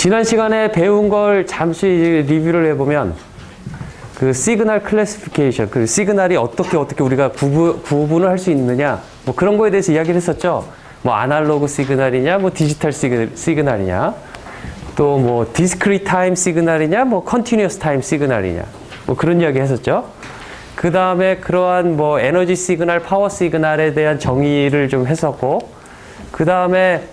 지난 시간에 배운 걸 잠시 리뷰를 해보면 그 시그널 클래시피케이션, 그 시그널이 어떻게 우리가 구분을 할 수 있느냐, 뭐 그런 거에 대해서 이야기를 했었죠. 뭐 아날로그 시그널이냐, 뭐 디지털 시그널이냐, 또 뭐 디스크리트 타임 시그널이냐, 뭐 컨티뉴어스 타임 시그널이냐, 뭐 그런 이야기 했었죠. 그 다음에 그러한 뭐 에너지 시그널, 파워 시그널에 대한 정의를 좀 했었고, 그 다음에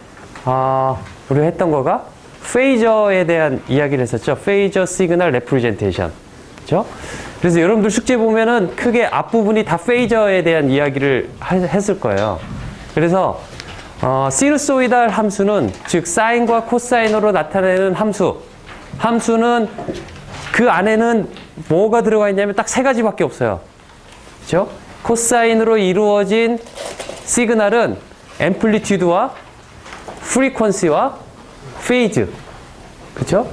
우리가 했던 거가 페이저에 대한 이야기를 했었죠. 페이저 시그널 레프레젠테이션. 그렇죠? 그래서 여러분들 숙제 보면은 크게 앞부분이 다 페이저에 대한 이야기를 했을 거예요. 그래서 시누소이달 함수는 즉 사인과 코사인으로 나타내는 함수는 그 안에는 뭐가 들어가 있냐면 딱 세 가지밖에 없어요. 그렇죠? 코사인으로 이루어진 시그널은 앰플리튜드와 프리퀀시와 페이즈. 그렇죠?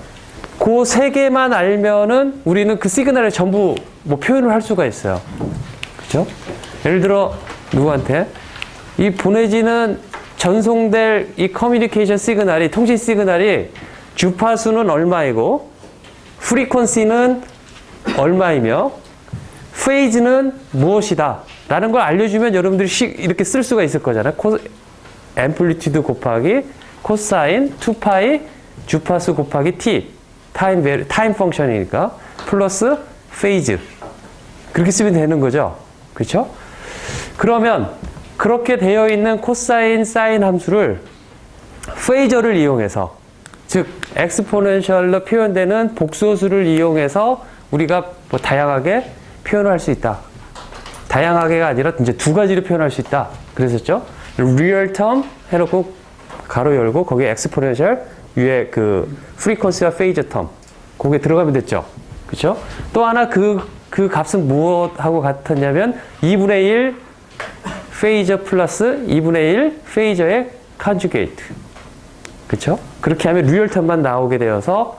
그 세 개만 알면은 우리는 그 시그널을 전부 뭐 표현을 할 수가 있어요. 그렇죠? 예를 들어 누구한테 이 보내지는 전송될 이 커뮤니케이션 시그널이, 통신 시그널이 주파수는 얼마이고 프리퀀시는 얼마이며 페이즈는 무엇이다 라는 걸 알려주면 여러분들이 이렇게 쓸 수가 있을 거잖아요. 앰플리튜드 곱하기 코사인 2파이 주파수 곱하기 t 타임 펑션이니까 플러스 페이즈, 그렇게 쓰면 되는 거죠. 그렇죠? 그러면 그렇게 되어 있는 코사인, 사인 함수를 페이저를 이용해서, 즉 엑스포넨셜로 표현되는 복소수를 이용해서 우리가 뭐 다양하게 표현을 할 수 있다. 다양하게가 아니라 이제 두 가지로 표현할 수 있다. 그랬었죠? 리얼 텀 해놓고 가로 열고 거기에 엑스포넨셜 위에 그 프리퀀시와 페이저 텀, 거기에 들어가면 됐죠. 그렇죠? 또 하나 그 값은 무엇하고 같았냐면 2분의 1 페이저 플러스 2분의 1 페이저의 컨주게이트. 그렇죠? 그렇게 하면 리얼 텀만 나오게 되어서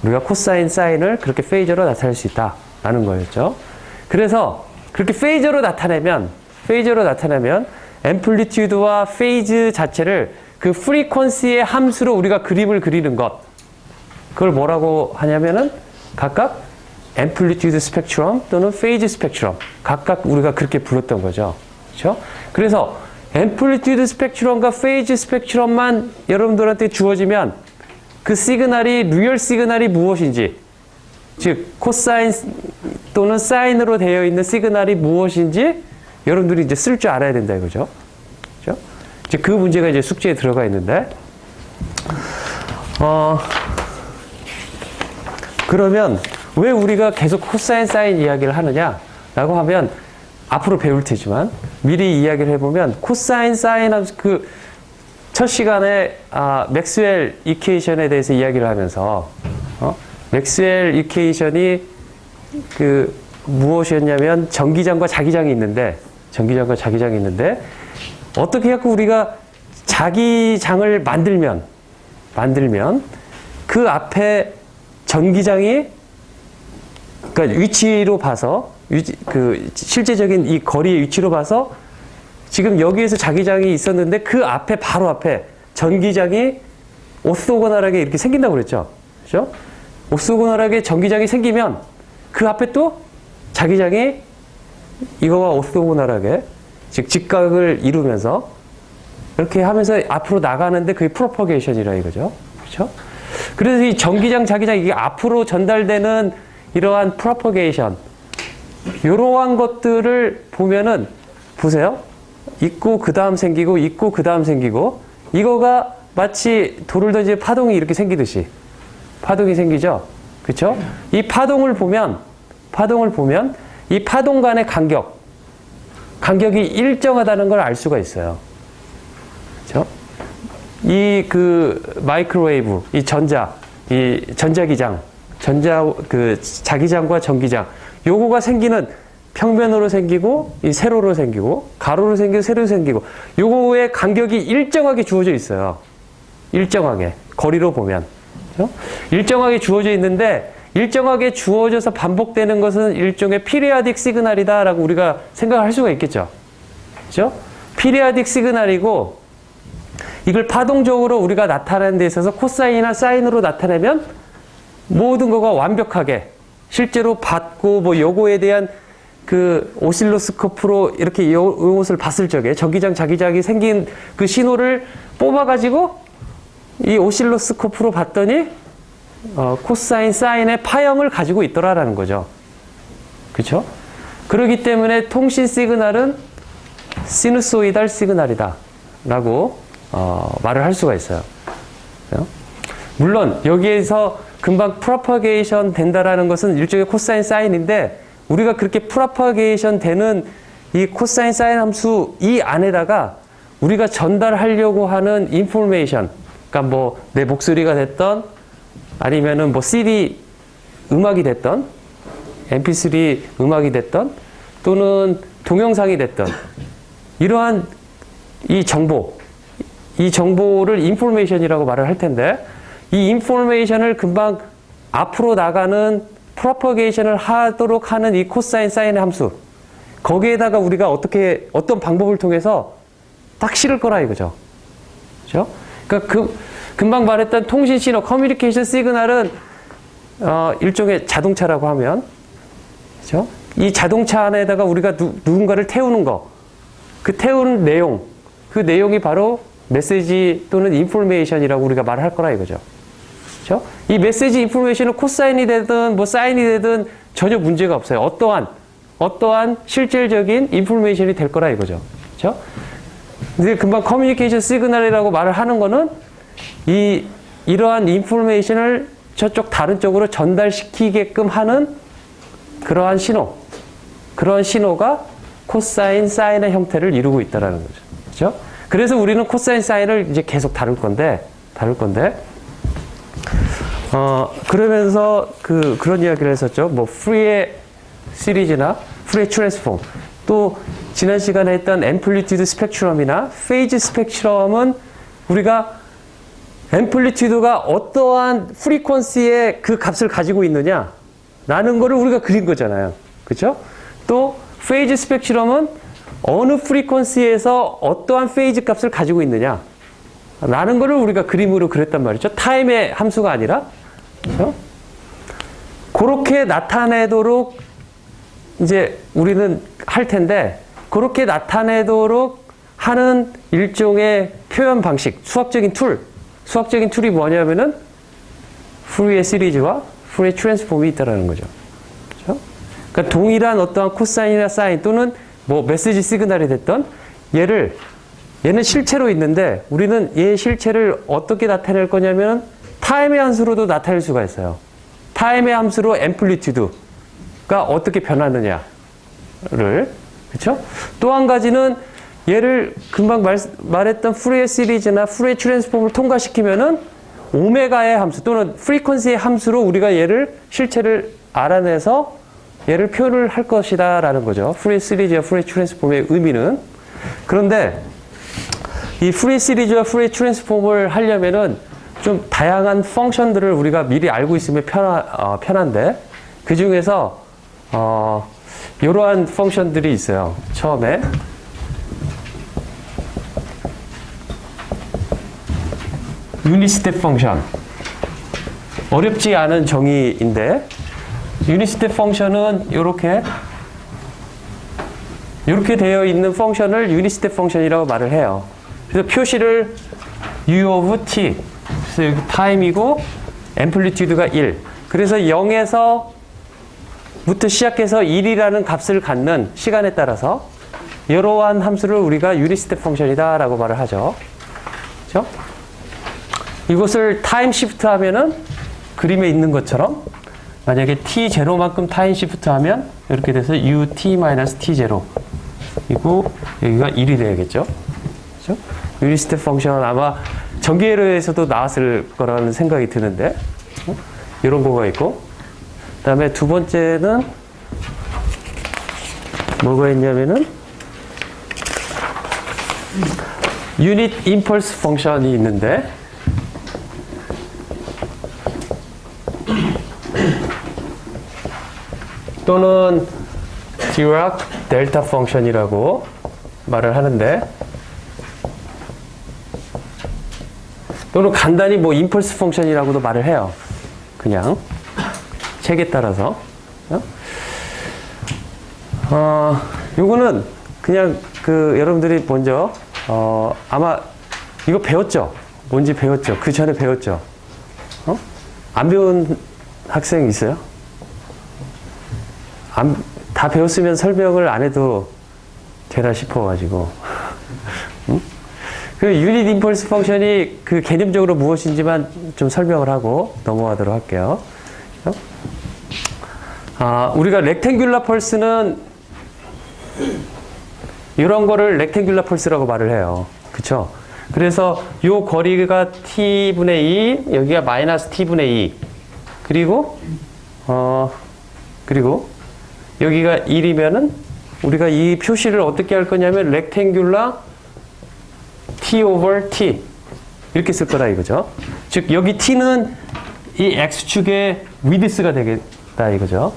우리가 코사인, 사인을 그렇게 페이저로 나타낼 수 있다라는 거였죠. 그래서 그렇게 페이저로 나타내면 앰플리튜드와 페이즈 자체를 그 프리퀀시의 함수로 우리가 그림을 그리는 것, 그걸 뭐라고 하냐면은 각각 앰플리튜드 스펙트럼 또는 페이즈 스펙트럼, 각각 우리가 그렇게 불렀던 거죠. 그렇죠? 그래서 앰플리튜드 스펙트럼과 페이즈 스펙트럼만 여러분들한테 주어지면 그 시그널이 리얼 시그널이 무엇인지, 즉 코사인 또는 사인으로 되어 있는 시그널이 무엇인지 여러분들이 이제 쓸 줄 알아야 된다 이거죠. 그렇죠? 이제 그 문제가 이제 숙제에 들어가 있는데, 그러면 왜 우리가 계속 코사인, 사인 이야기를 하느냐라고 하면 앞으로 배울 테지만 미리 이야기를 해보면 코사인, 사인 함수, 그 첫 시간에 맥스웰 이퀘이션에 대해서 이야기를 하면서 맥스웰 이퀘이션이 그 무엇이었냐면 전기장과 자기장이 있는데 어떻게 해서 우리가 자기장을 만들면 그 앞에 전기장이, 그러니까 위치로 봐서 그 실제적인 이 거리의 위치로 봐서 지금 여기에서 자기장이 있었는데 그 앞에 바로 앞에 전기장이 오소고널하게 이렇게 생긴다고 그랬죠. 그렇죠? 오소고널하게 전기장이 생기면 그 앞에 또 자기장이 이거와 오소고널하게 즉 직각을 이루면서 이렇게 하면서 앞으로 나가는데 그게 프로퍼게이션이라 이거죠. 그렇죠? 그래서 이 전기장, 자기장 이게 앞으로 전달되는 이러한 프로퍼게이션, 이러한 것들을 보면은 보세요. 있고 그 다음 생기고 있고 그 다음 생기고, 이거가 마치 돌을 던지는 파동이 이렇게 생기듯이 파동이 생기죠. 그렇죠? 이 파동을 보면 이 파동 간의 간격이 일정하다는 걸 알 수가 있어요. 그렇죠? 이 그 마이크로웨이브, 이 전자기장, 그 자기장과 전기장, 요거가 생기는 평면으로 생기고, 이 세로로 생기고, 가로로 생기고, 세로로 생기고, 요거의 간격이 일정하게 주어져 있어요. 일정하게. 거리로 보면. 그렇죠? 일정하게 주어져 있는데, 일정하게 주어져서 반복되는 것은 일종의 피리아딕 시그널이다라고 우리가 생각할 수가 있겠죠. 그렇죠? 피리아딕 시그널이고, 이걸 파동적으로 우리가 나타내는 데 있어서 코사인이나 사인으로 나타내면 모든 거가 완벽하게 실제로 받고 뭐 요거에 대한 그 오실로스코프로 이렇게 요것을 봤을 적에 저기장 자기장이 생긴 그 신호를 뽑아가지고 이 오실로스코프로 봤더니 코사인, 사인의 파형을 가지고 있더라라는 거죠. 그렇죠? 그렇기 때문에 통신 시그널은 시누소이달 시그널이다 라고 말을 할 수가 있어요. 물론 여기에서 금방 프로파게이션 된다라는 것은 일종의 코사인, 사인인데 우리가 그렇게 프로파게이션 되는 이 코사인, 사인 함수 이 안에다가 우리가 전달하려고 하는 인포메이션, 그러니까 뭐 내 목소리가 됐던 아니면은 뭐 CD 음악이 됐던 MP3 음악이 됐던 또는 동영상이 됐던 이러한 이 정보를 인포메이션이라고 말을 할 텐데 이 인포메이션을 금방 앞으로 나가는 프로퍼게이션을 하도록 하는 이 코사인, 사인의 함수 거기에다가 우리가 어떤 방법을 통해서 딱 실을 거라 이거죠. 그렇죠? 그러니까 금방 말했던 통신 신호, 커뮤니케이션 시그널은 일종의 자동차라고 하면 그렇죠? 이 자동차 안에다가 우리가 누군가를 태우는 거, 그 태우는 내용, 그 내용이 바로 메시지 또는 인포메이션이라고 우리가 말을 할 거라 이거죠. 그렇죠? 이 메시지 인포메이션은 코사인이 되든 뭐 사인이 되든 전혀 문제가 없어요. 어떠한 실질적인 인포메이션이 될 거라 이거죠. 그렇죠? 근데 금방 커뮤니케이션 시그널이라고 말을 하는 거는 이러한 인포메이션을 저쪽 다른 쪽으로 전달시키게끔 하는 그러한 신호가 코사인, 사인의 형태를 이루고 있다라는 거죠. 그렇죠? 그래서 우리는 코사인, 사인을 이제 계속 다룰 건데 그러면서 그런 이야기를 했었죠. 뭐 프리의 시리즈나 프리의 트랜스폼, 또 지난 시간에 했던 앰플리튜드 스펙트럼이나 페이즈 스펙트럼은 우리가 앰플리튜드가 어떠한 프리퀀시의 그 값을 가지고 있느냐라는 거를 우리가 그린 거잖아요. 그렇죠? 또 페이즈 스펙트럼은 어느 프리퀀시에서 어떠한 페이즈 값을 가지고 있느냐 라는 거를 우리가 그림으로 그렸단 말이죠. 타임의 함수가 아니라. 그렇죠? 그렇게 나타내도록 이제 우리는 할 텐데 그렇게 나타내도록 하는 일종의 표현 방식, 수학적인 툴이 뭐냐면은 푸리에 시리즈와 푸리에 트랜스폼이 있다라는 거죠. 그렇죠? 그러니까 동일한 어떠한 코사인이나 사인 또는 뭐 메시지 시그널이 됐던 얘는 실체로 있는데 우리는 얘 실체를 어떻게 나타낼 거냐면 타임의 함수로도 나타낼 수가 있어요. 타임의 함수로 앰플리튜드가 어떻게 변하느냐를. 그렇죠? 또 한 가지는 얘를 금방 말했던 푸리에 시리즈나 푸리에 트랜스폼을 통과시키면은 오메가의 함수 또는 프리퀀시의 함수로 우리가 실체를 알아내서 얘를 표현을 할 것이다 라는 거죠. 푸리에 시리즈와 푸리에 트랜스폼의 의미는. 그런데 이 푸리에 시리즈와 푸리에 트랜스폼을 하려면은 좀 다양한 펑션들을 우리가 미리 알고 있으면 편한데 그 중에서 이러한 펑션들이 있어요. 처음에 유닛 스텝 펑션. 어렵지 않은 정의인데 유닛 스텝 펑션은 이렇게 되어 있는 펑션을 유닛 스텝 펑션이라고 말을 해요. 그래서 표시를 u of t. 그래서 여기 타임이고 앰플리튜드가 1. 그래서 0에서부터 시작해서 1이라는 값을 갖는 시간에 따라서 이러한 함수를 우리가 유닛 스텝 펑션이다라고 말을 하죠. 그렇죠? 이것을 타임 시프트 하면은 그림에 있는 것처럼 만약에 t0만큼 타임 시프트 하면 이렇게 돼서 ut-t0 이고 여기가 1이 되야겠죠. 그렇죠? 유닛 스텝 펑션 아마 전기회로에서도 나왔을 거라는 생각이 드는데 이런 거가 있고 그 다음에 두 번째는 뭐가 있냐면은 유닛 임펄스 펑션이 있는데 또는 디락 델타 펑션이라고 말을 하는데 또는 간단히 뭐 임펄스 펑션이라고도 말을 해요. 그냥 책에 따라서. 요거는 그냥 여러분들이 먼저 아마 이거 배웠죠? 뭔지 배웠죠? 그 전에 배웠죠? 안 배운 학생 있어요? 다 배웠으면 설명을 안 해도 되나 싶어가지고. 그 유닛 임펄스 펑션이 그 개념적으로 무엇인지만 좀 설명을 하고 넘어가도록 할게요. 우리가 렉탱귤라 펄스는 이런 거를 렉탱귤라 펄스라고 말을 해요. 그쵸? 그래서 요 거리가 t분의 2, 여기가 마이너스 t분의 2. 그리고 여기가 1이면은 우리가 이 표시를 어떻게 할 거냐면 렉탱귤라 t over t 이렇게 쓸 거다 이거죠. 즉 여기 t는 이 x축의 위드스가 되겠다 이거죠.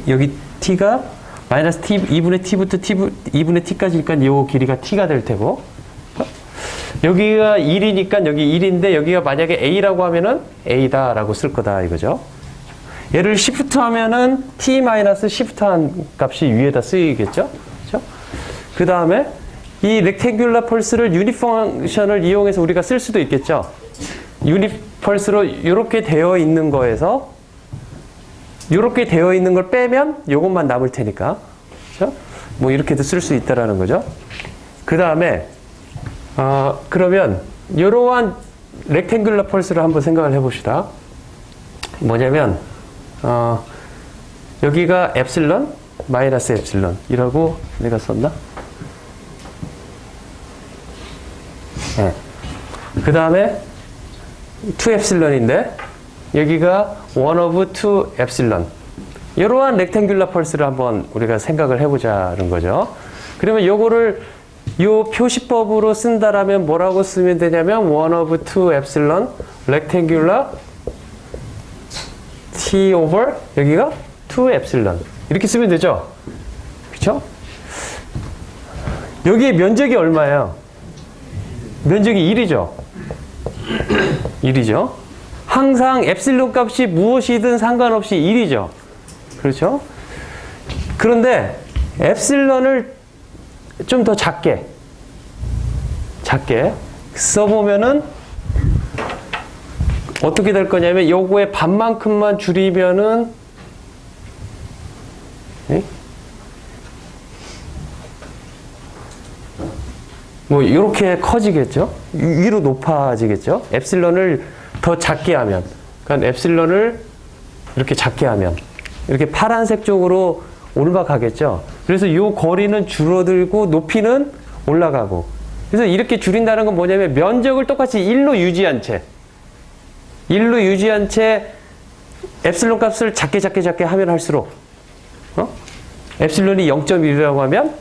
여기 t가 마이너스 t 2분의 t부터 2분의 t까지니까 이 길이가 t가 될 테고, 여기가 1이니까 여기 1인데 여기가 만약에 a라고 하면은 a다라고 쓸 거다 이거죠. 얘를 시프트 하면은 t 마이너스 시프트 한 값이 위에다 쓰이겠죠. 그렇죠? 그 다음에 이 렉탱귤라 펄스를 유닛 펑션을 이용해서 우리가 쓸 수도 있겠죠. 유닛 펄스로 이렇게 되어 있는 거에서 이렇게 되어 있는 걸 빼면 이것만 남을 테니까, 그렇죠? 뭐 이렇게도 쓸 수 있다라는 거죠. 그 다음에 그러면 이러한 렉탱귤라 펄스를 한번 생각을 해봅시다. 뭐냐면 여기가 엡실론 마이너스 엡실론 이라고 내가 썼나? 네. 그 다음에 2엡실론인데 여기가 1 over 2 엡실론. 이러한 렉탱귤라 펄스를 한번 우리가 생각을 해보자는 거죠. 그러면 요거를 요 표시법으로 쓴다라면 뭐라고 쓰면 되냐면 1 over 2 엡실론 렉탱귤라 t over 여기가 2 엡실론 이렇게 쓰면 되죠. 그렇죠? 여기에 면적이 얼마예요? 면적이 1이죠. 1이죠. 항상 엡실론 값이 무엇이든 상관없이 1이죠. 그렇죠? 그런데 엡실론을 좀 더 작게 써보면은 어떻게 될 거냐면 요거의 반만큼만 줄이면은 뭐 이렇게 커지겠죠? 위로 높아지겠죠? 엡실론을 더 작게 하면, 그러니까 엡실론을 이렇게 작게 하면 이렇게 파란색 쪽으로 올라가겠죠? 그래서 이 거리는 줄어들고 높이는 올라가고, 그래서 이렇게 줄인다는 건 뭐냐면 면적을 똑같이 1로 유지한 채 엡실론 값을 작게 하면 할수록 엡실론이 0.1이라고 하면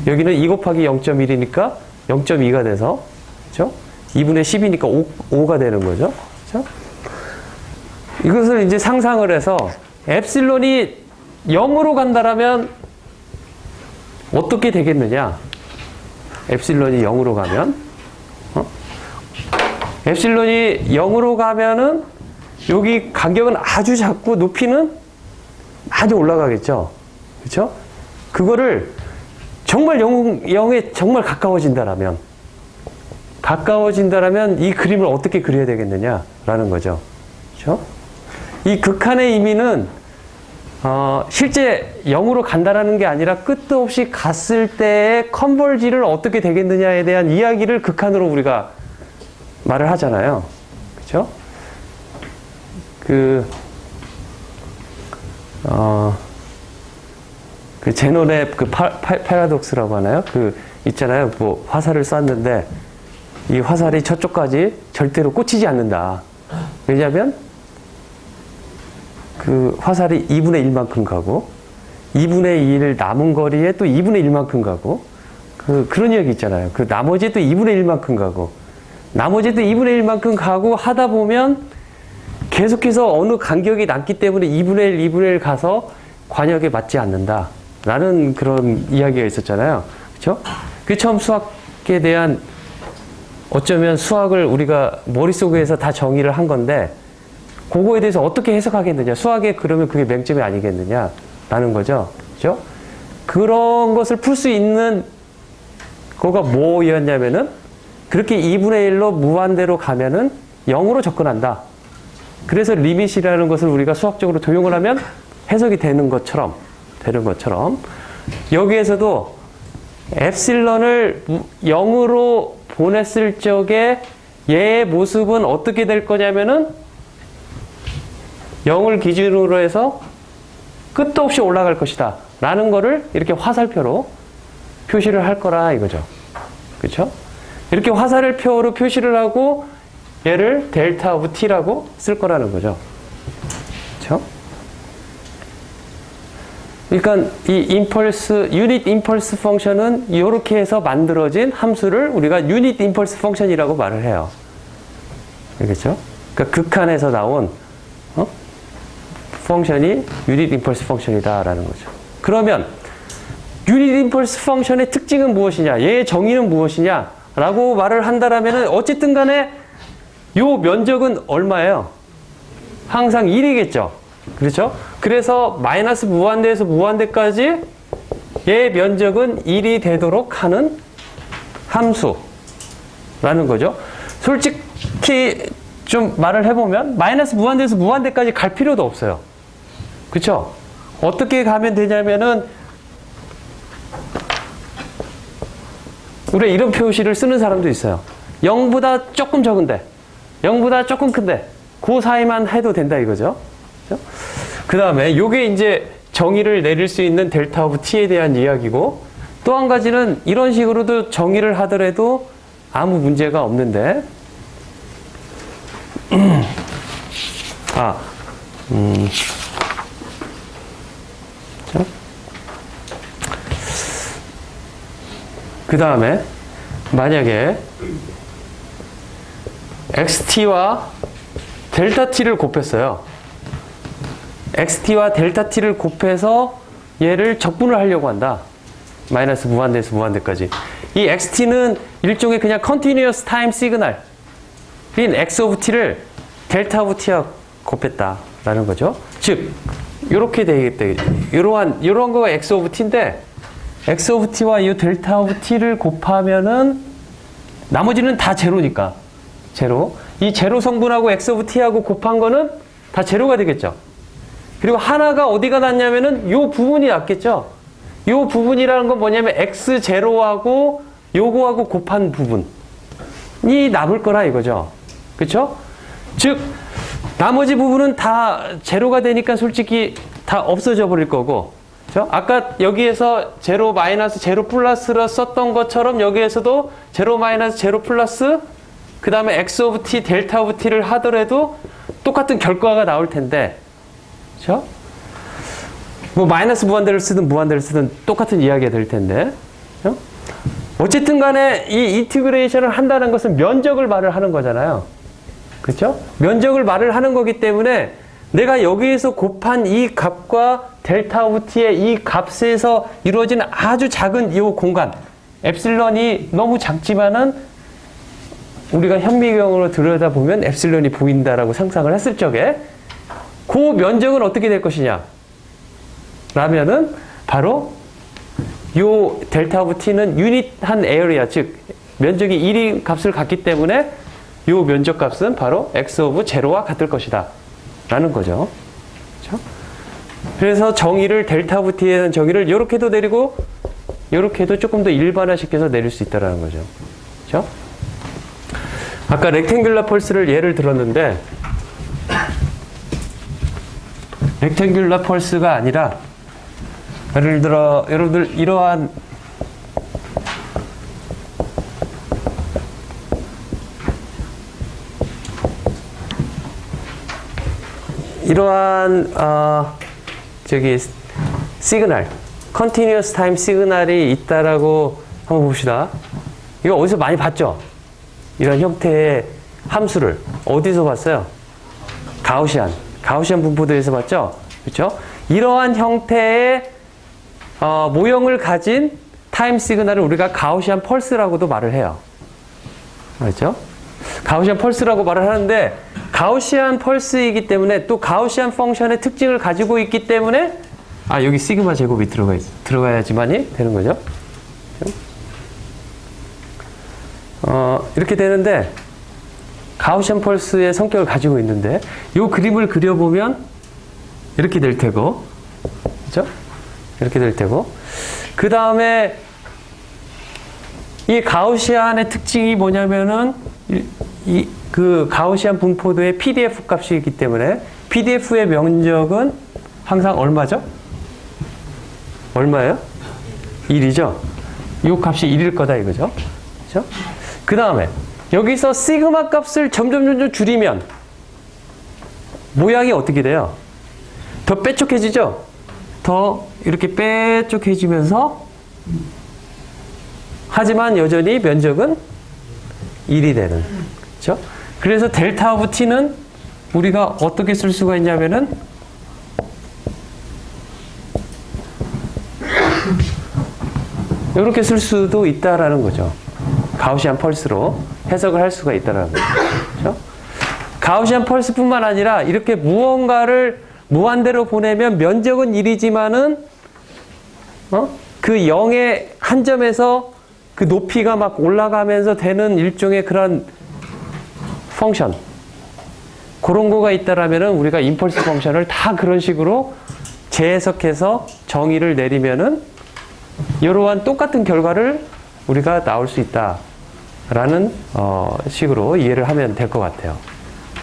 여기는 2 곱하기 0.1이니까 0.2가 돼서, 그렇죠? 2분의 10이니까 5가 되는 거죠. 그렇죠? 이것을 이제 상상을 해서 엡실론이 0으로 간다라면 어떻게 되겠느냐? 엡실론이 0으로 가면 엡실론이 0으로 가면은 여기 간격은 아주 작고 높이는 아주 올라가겠죠. 그렇죠? 그거를 정말 0에 정말 가까워진다라면 이 그림을 어떻게 그려야 되겠느냐라는 거죠. 그렇죠? 이 극한의 의미는 실제 0으로 간다라는 게 아니라 끝도 없이 갔을 때의 컨버지를 어떻게 되겠느냐에 대한 이야기를 극한으로 우리가 말을 하잖아요. 그렇죠? 그 제논의 그 패러독스라고 하나요? 있잖아요. 뭐 화살을 쐈는데 이 화살이 저쪽까지 절대로 꽂히지 않는다. 왜냐하면 그 화살이 2분의 1만큼 가고 2분의 1 남은 거리에 또 2분의 1만큼 가고 그런 이야기 있잖아요. 그 나머지 또 2분의 1만큼 가고 나머지 또 2분의 1만큼 가고 하다 보면 계속해서 어느 간격이 남기 때문에 2분의 1, 2분의 1 가서 관역에 맞지 않는다. 라는 그런 이야기가 있었잖아요. 그쵸? 그 처음 수학에 대한 어쩌면 수학을 우리가 머릿속에서 다 정의를 한 건데 그거에 대해서 어떻게 해석하겠느냐. 수학에 그러면 그게 맹점이 아니겠느냐라는 거죠. 그죠? 그런 것을 풀 수 있는 거가 뭐였냐면은 그렇게 2분의 1로 무한대로 가면은 0으로 접근한다. 그래서 리밋이라는 것을 우리가 수학적으로 도용을 하면 해석이 되는 것처럼 여기에서도 엡실런을 0으로 보냈을 적에 얘의 모습은 어떻게 될 거냐면은 0을 기준으로 해서 끝도 없이 올라갈 것이다 라는 거를 이렇게 화살표로 표시를 할 거라 이거죠. 그렇죠? 이렇게 화살표로 표시를 하고 얘를 델타 오브 t라고 쓸 거라는 거죠. 그렇죠? 그러니까 이 유닛 임펄스 펑션은 이렇게 해서 만들어진 함수를 우리가 유닛 임펄스 펑션이라고 말을 해요. 알겠죠? 그러니까 극한에서 나온 펑션이 유닛 임펄스 펑션이다라는 거죠. 그러면 유닛 임펄스 펑션의 특징은 무엇이냐? 얘의 정의는 무엇이냐라고 말을 한다라면은 어쨌든 간에 요 면적은 얼마예요? 항상 1이겠죠. 그렇죠? 그래서 마이너스 무한대에서 무한대까지 얘의 면적은 1이 되도록 하는 함수라는 거죠. 솔직히 좀 말을 해보면 마이너스 무한대에서 무한대까지 갈 필요도 없어요. 그렇죠? 어떻게 가면 되냐면은 우리가 이런 표시를 쓰는 사람도 있어요. 0보다 조금 적은데 0보다 조금 큰데 그 사이만 해도 된다 이거죠. 그 다음에 요게 이제 정의를 내릴 수 있는 델타 오브 t에 대한 이야기고 또 한 가지는 이런 식으로도 정의를 하더라도 아무 문제가 없는데 그 다음에 만약에 xt와 델타 t를 곱했어요. xt와 델타 t를 곱해서 얘를 적분을 하려고 한다. 마이너스 무한대에서 무한대까지. 이 xt는 일종의 그냥 continuous time signal인 x of t를 델타 of t와 곱했다라는 거죠. 즉 이렇게 되겠다. 이러한 거가 x of t인데 x of t와 이 델타 of t를 곱하면은 나머지는 다 제로니까 제로. 이 제로 성분하고 x of t하고 곱한 거는 다 제로가 되겠죠. 그리고 하나가 어디가 났냐면은 요 부분이 났겠죠. 요 부분이라는 건 뭐냐면 x0하고 요거하고 곱한 부분이 남을 거라 이거죠. 그렇죠? 즉 나머지 부분은 다 제로가 되니까 솔직히 다 없어져 버릴 거고. 그렇죠? 아까 여기에서 제로 마이너스 제로 플러스로 썼던 것처럼 여기에서도 제로 마이너스 제로 플러스 그 다음에 x 오브 t, 델타 오브 t를 하더라도 똑같은 결과가 나올 텐데 그렇죠? 뭐 마이너스 무한대를 쓰든 무한대를 쓰든 똑같은 이야기가 될 텐데 그렇죠? 어쨌든 간에 이 인티그레이션을 한다는 것은 면적을 말을 하는 거잖아요. 그렇죠? 면적을 말을 하는 거기 때문에 내가 여기에서 곱한 이 값과 델타 오브 t의 이 값에서 이루어지는 아주 작은 이 공간 엡실런이 너무 작지만은 우리가 현미경으로 들여다보면 엡실런이 보인다라고 상상을 했을 적에 그 면적은 어떻게 될 것이냐 라면은 바로 요 델타 오브 t는 유닛한 에어리아 즉 면적이 1인 값을 갖기 때문에 요 면적 값은 바로 x 오브 제로와 같을 것이다 라는 거죠. 그렇죠? 그래서 정의를 델타 오브 t에 대한 정의를 이렇게도 내리고 이렇게도 조금 더 일반화시켜서 내릴 수 있다는 거죠. 그렇죠? 아까 렉탱귤러 펄스를 예를 들었는데 렉탱귤러 펄스가 아니라 예를 들어 여러분들 이러한 시그널 컨티뉴어스 타임 시그널이 있다라고 한번 봅시다. 이거 어디서 많이 봤죠? 이런 형태의 함수를 어디서 봤어요? 가우시안 분포들에서 봤죠? 그렇죠? 이러한 형태의 모형을 가진 타임 시그널을 우리가 가우시안 펄스라고도 말을 해요. 맞죠? 가우시안 펄스라고 말을 하는데 가우시안 펄스이기 때문에 또 가우시안 펑션의 특징을 가지고 있기 때문에 여기 시그마 제곱이 들어가야지만이 되는 거죠. 이렇게 되는데 가우시안 펄스의 성격을 가지고 있는데 이 그림을 그려보면 이렇게 될 테고, 그렇죠? 이렇게 될 테고, 그 다음에 이 가우시안의 특징이 뭐냐면은 그 가우시안 분포도의 PDF 값이기 때문에 PDF의 면적은 항상 얼마죠? 얼마예요? 1이죠? 이 값이 1일 거다 이거죠? 그렇죠? 그 다음에 여기서 시그마 값을 점점 줄이면 모양이 어떻게 돼요? 더 빼쪽해지죠? 더 이렇게 빼쪽해지면서 하지만 여전히 면적은 1이 되는. 그렇죠? 그래서 델타 오브 t는 우리가 어떻게 쓸 수가 있냐면은 이렇게 쓸 수도 있다라는 거죠. 가우시안 펄스로 해석을 할 수가 있다라는 거죠. 그렇죠? 가우시안 펄스뿐만 아니라 이렇게 무언가를 무한대로 보내면 면적은 1이지만은 그 0의 한 점에서 그 높이가 막 올라가면서 되는 일종의 그런 펑션, 그런 거가 있다라면은 우리가 임펄스 펑션을 다 그런 식으로 재해석해서 정의를 내리면은 이러한 똑같은 결과를 우리가 나올 수 있다라는 식으로 이해를 하면 될 것 같아요.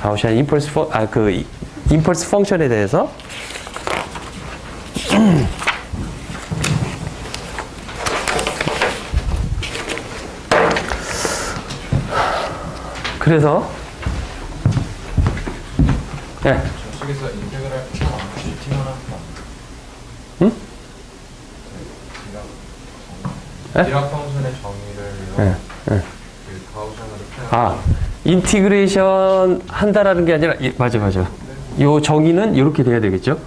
가우시안 임펄스 펑션에 대해서. 그래서 네. 저쪽에서 인테그랄 T만 한다. 응? 디락 펑션의 정의를 그 가우시안으로 표현. 인티그레이션 한다라는 게 아니라 맞아. 요 정의는 이렇게 돼야 되겠죠?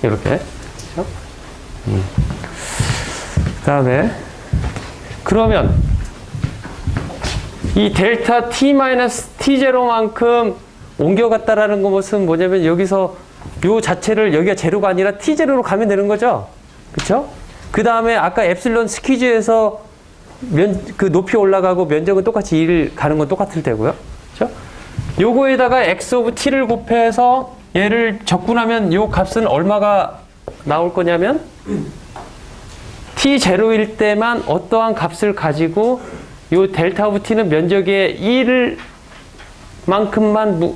이렇게. 그다음에 그러면 이 델타 t-t0만큼 옮겨갔다라는 것은 뭐냐면 여기서 요 자체를 여기가 제로가 아니라 t0로 가면 되는 거죠. 그렇죠? 그 다음에 아까 엡실론 스퀴즈에서 그 높이 올라가고 면적은 똑같이 1 가는 건 똑같을 테고요. 그렇죠? 요거에다가 x 오브 t를 곱해서 얘를 적분하면 요 값은 얼마가 나올 거냐면 t0일 때만 어떠한 값을 가지고 요 델타 오브 t는 면적의 1을 만큼만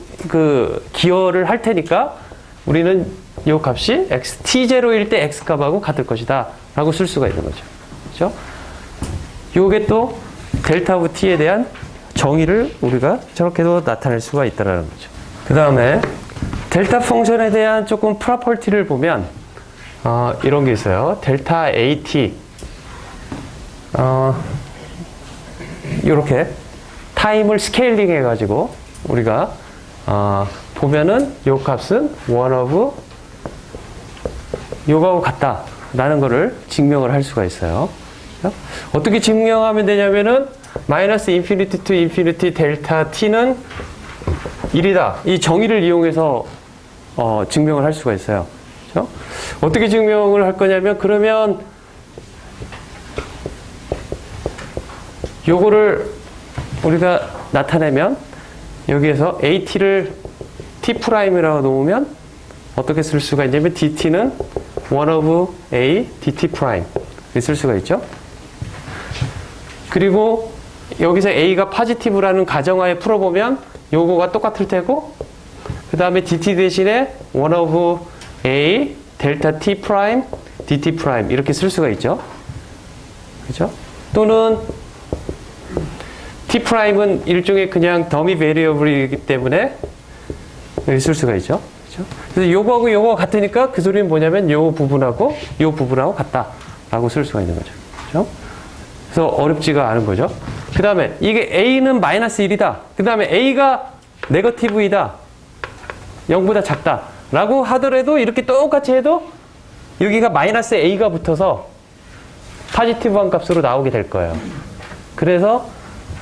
기여를 할 테니까 우리는 요 값이 t0일 때 x 값하고 같을 것이다 라고 쓸 수가 있는 거죠. 그렇죠? 요게 또 델타 오브 t에 대한 정의를 우리가 저렇게도 나타낼 수가 있다는 거죠. 그 다음에 델타 펑션에 대한 조금 프로퍼티를 보면 이런 게 있어요. 델타 at 이렇게 타임을 스케일링 해가지고 우리가 보면은 요 값은 1 of 요거하고 같다라는 거를 증명을 할 수가 있어요. 어떻게 증명하면 되냐면은 마이너스 인피니티 투 인피니티 델타 t는 1이다. 이 정의를 이용해서 증명을 할 수가 있어요. 그렇죠? 어떻게 증명을 할 거냐면 그러면 요거를 우리가 나타내면 여기에서 at를 t'이라고 놓으면 어떻게 쓸 수가 있냐면 dt는 1 of a dt 프라임 쓸 수가 있죠. 그리고 여기서 a가 포지티브라는 가정하에 풀어보면 요거가 똑같을 테고 그 다음에 dt 대신에 1 of a 델타 t 프라임 dt 프라임 이렇게 쓸 수가 있죠. 그렇죠? 또는 t 프라임은 일종의 그냥 더미 베리어블이기 때문에 여기 쓸 수가 있죠. 그렇죠? 그래서 요거하고 요거가 같으니까 그 소리는 뭐냐면 요 부분하고 요 부분하고 같다라고 쓸 수가 있는 거죠. 그렇죠? 그래서 어렵지가 않은 거죠. 그 다음에 이게 a는 마이너스 1이다. 그 다음에 a가 네거티브이다. 0보다 작다. 라고 하더라도 이렇게 똑같이 해도 여기가 마이너스 a가 붙어서 포지티브한 값으로 나오게 될 거예요. 그래서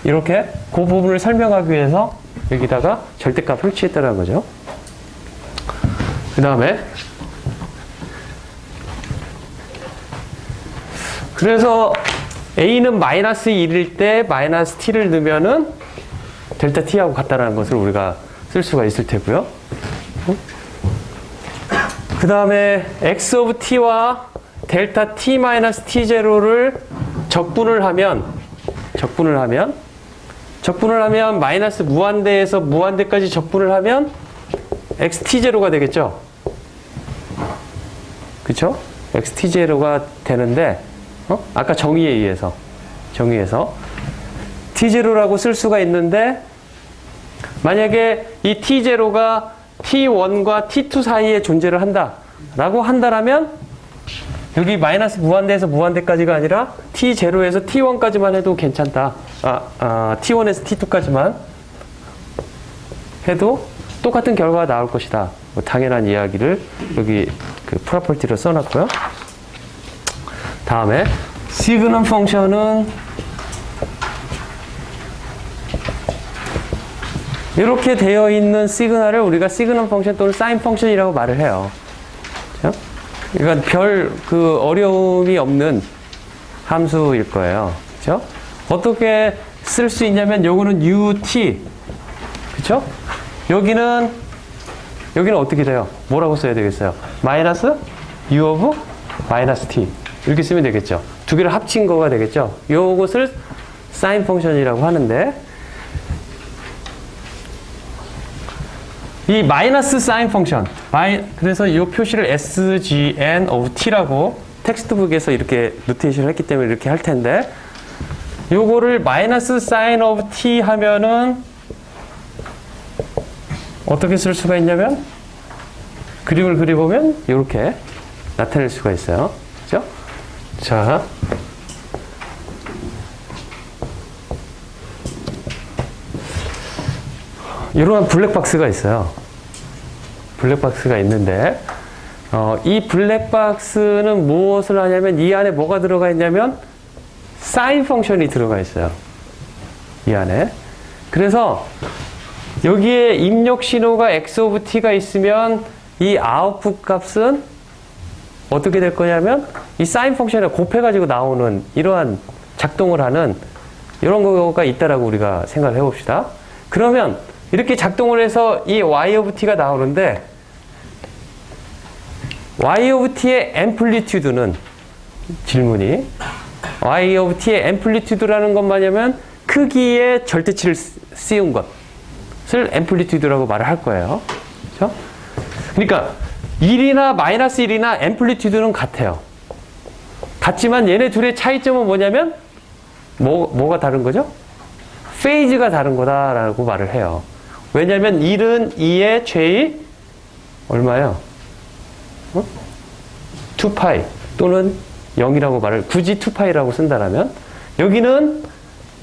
이렇게 그 부분을 설명하기 위해서 여기다가 절대값을 취했다는 거죠. 그 다음에 그래서 a는 마이너스 1일 때 마이너스 t를 넣으면은 델타 t하고 같다라는 것을 우리가 쓸 수가 있을 테고요. 그 다음에 x of t와 델타 t 마이너스 t0를 적분을 하면 마이너스 무한대에서 무한대까지 적분을 하면 xt0가 되겠죠. 그쵸? xt0가 되는데 아까 정의에 의해서 t0라고 쓸 수가 있는데 만약에 이 t0가 t1과 t2 사이에 존재를 한다라고 한다라면 여기 마이너스 무한대에서 무한대까지가 아니라 t0에서 t1까지만 해도 괜찮다. t1에서 t2까지만 해도 똑같은 결과가 나올 것이다. 뭐 당연한 이야기를 여기 그 프로퍼티로 써놨고요. 다음에 시그넘 펑션은 이렇게 되어 있는 시그널을 우리가 시그넘 펑션 또는 사인 펑션이라고 말을 해요. 그렇죠? 그러니까 별 그 어려움이 없는 함수일 거예요. 그렇죠? 어떻게 쓸 수 있냐면 요거는 ut 그렇죠? 여기는 어떻게 돼요? 뭐라고 써야 되겠어요? 마이너스 u of 마이너스 t 이렇게 쓰면 되겠죠. 두 개를 합친 거가 되겠죠. 요것을 사인 펑션이라고 하는데 이 마이너스 사인 펑션 그래서 이 표시를 sgn of t라고 텍스트북에서 이렇게 노테이션을 했기 때문에 이렇게 할 텐데 요거를 마이너스 사인 of t 하면은 어떻게 쓸 수가 있냐면 그림을 그려보면 이렇게 나타낼 수가 있어요. 그죠? 자, 이러한 블랙박스가 있어요. 블랙박스가 있는데 이 블랙박스는 무엇을 하냐면 이 안에 뭐가 들어가 있냐면 사인 펑션이 들어가 있어요. 이 안에. 그래서 여기에 입력 신호가 x of t가 있으면 이 아웃풋 값은 어떻게 될 거냐면 이 사인 펑션에 곱해가지고 나오는 이러한 작동을 하는 이런 거가 있다라고 우리가 생각을 해봅시다. 그러면 이렇게 작동을 해서 이 y of t가 나오는데 y of t의 앰플리튜드는 질문이 y of t의 앰플리튜드라는 건 뭐냐면 크기의 절대치를 씌운 것을 앰플리튜드라고 말을 할 거예요. 그렇죠? 그러니까 1이나 마이너스 1이나 앰플리튜드는 같아요. 같지만 얘네 둘의 차이점은 뭐냐면 뭐가 다른 거죠? 페이즈가 다른 거다라고 말을 해요. 왜냐하면 1은 2의 제이 얼마예요? 2파이 또는 0이라고 말을 굳이 2파이라고 쓴다라면 여기는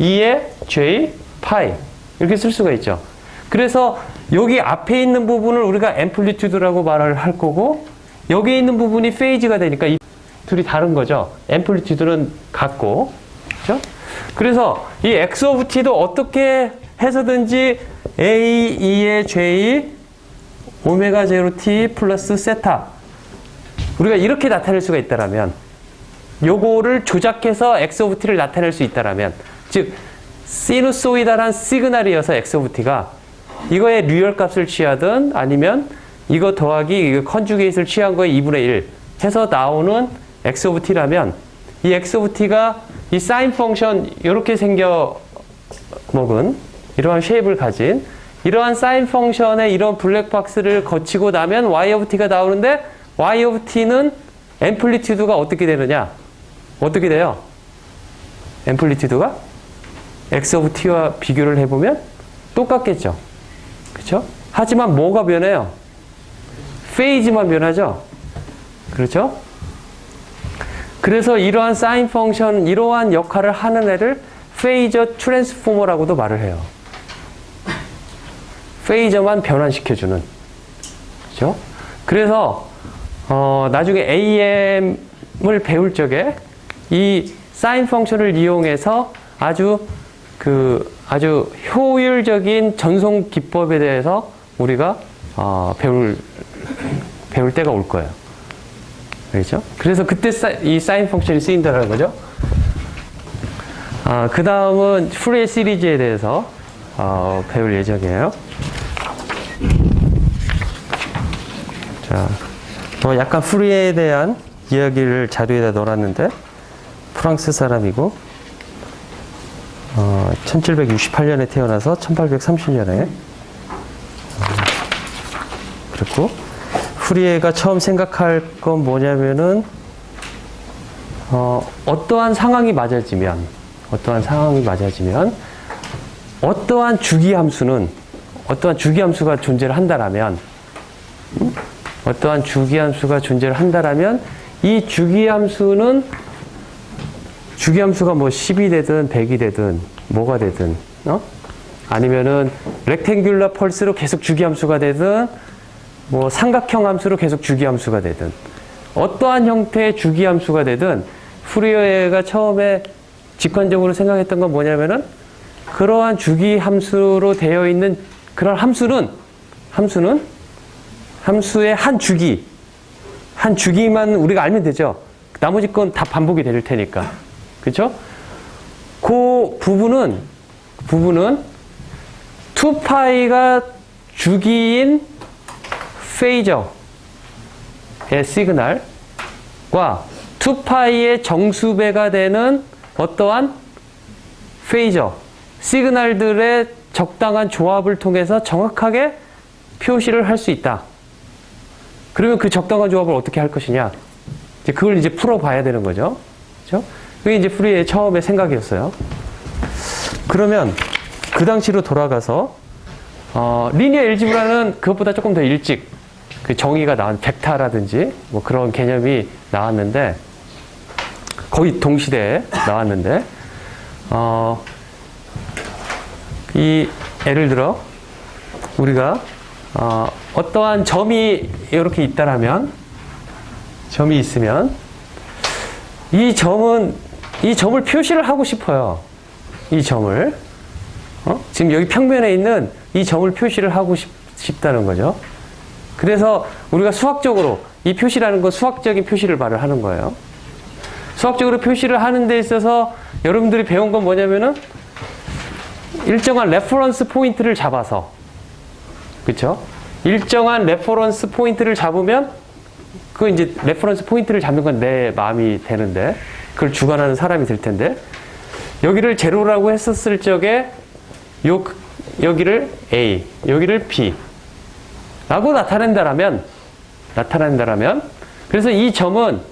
2의 j 파이 이렇게 쓸 수가 있죠. 그래서 여기 앞에 있는 부분을 우리가 앰플리튜드라고 말을 할 거고 여기 있는 부분이 페이즈가 되니까 이 둘이 다른 거죠. 앰플리튜드는 같고 그렇죠? 그래서 이 x of t도 어떻게 해서든지 a, 2의 j, 오메가 제로 t 플러스 세타 우리가 이렇게 나타낼 수가 있다라면 요거를 조작해서 x of t를 나타낼 수 있다라면 즉 시누소이달한 시그널이어서 x of t가 이거의 류얼 값을 취하든 아니면 이거 더하기 이거 컨주게이트를 취한 거에 2분의 1 해서 나오는 x of t라면 이 x of t가 이 사인 펑션 이렇게 생겨 먹은 이러한 쉐입을 가진 이러한 사인 펑션의 이런 블랙박스를 거치고 나면 y of t가 나오는데 y of t는 앰플리튜드가 어떻게 되느냐? 어떻게 돼요? 앰플리튜드가 x of t와 비교를 해보면 똑같겠죠. 그렇죠? 하지만 뭐가 변해요? 페이즈만 변하죠. 그렇죠? 그래서 이러한 사인 펑션, 이러한 역할을 하는 애를 페이저 트랜스포머라고도 말을 해요. 페이저만 변환시켜주는. 그렇죠? 그래서 나중에 AM을 배울 적에 이 사인 펑션을 이용해서 아주 효율적인 전송 기법에 대해서 우리가 배울 때가 올 거예요. 알겠죠? 그래서 그때 이 사인 펑션이 쓰인다는 거죠. 그 다음은 푸리에 시리즈에 대해서 배울 예정이에요. 자, 약간 푸리에에 대한 이야기를 자료에다 넣어놨는데, 프랑스 사람이고 1768년에 태어나서 1830년에 그렇고, 푸리에가 처음 생각할 건 뭐냐면은 어떠한 상황이 맞아지면 어떠한 주기함수가 존재를 한다라면 이 주기함수가 뭐 10이 되든 100이 되든 뭐가 되든 아니면은 렉탱귤러 펄스로 계속 주기함수가 되든 뭐 삼각형 함수로 계속 주기함수가 되든 어떠한 형태의 주기함수가 되든, 푸리에가 처음에 직관적으로 생각했던 건 뭐냐면은 그러한 주기함수로 되어 있는 그런 함수의 한 주기만 우리가 알면 되죠. 나머지 건 다 반복이 될 테니까. 그렇죠? 그 부분은 2파이가 주기인 페이저의 시그널과 2파이의 정수배가 되는 어떠한 페이저 시그널들의 적당한 조합을 통해서 정확하게 표시를 할 수 있다. 그러면 그 적당한 조합을 어떻게 할 것이냐? 그걸 이제 풀어봐야 되는 거죠. 그렇죠? 그게 이제 푸리에의 처음의 생각이었어요. 그러면 그 당시로 돌아가서 리니어 엘지브라는 그것보다 조금 더 일찍 그 정의가 나온 벡타라든지 뭐 그런 개념이 나왔는데, 거의 동시대에 나왔는데, 예를 들어 우리가 어떠한 점이 이렇게 있다라면, 점이 있으면 이 점을 표시를 하고 싶어요. 이 점을 지금 여기 평면에 있는 이 점을 표시를 하고 싶다는 거죠. 그래서 우리가 수학적으로 이 표시라는 건 수학적인 표시를 말을 하는 거예요. 수학적으로 표시를 하는 데 있어서 여러분들이 배운 건 뭐냐면은 일정한 레퍼런스 포인트를 잡아서, 그렇죠? 일정한 레퍼런스 포인트를 잡으면 그 이제 레퍼런스 포인트를 잡는 건 내 마음이 되는데, 그걸 주관하는 사람이 될 텐데, 여기를 제로라고 했었을 적에 여기를 A, 여기를 B 라고 나타낸다라면, 그래서 이 점은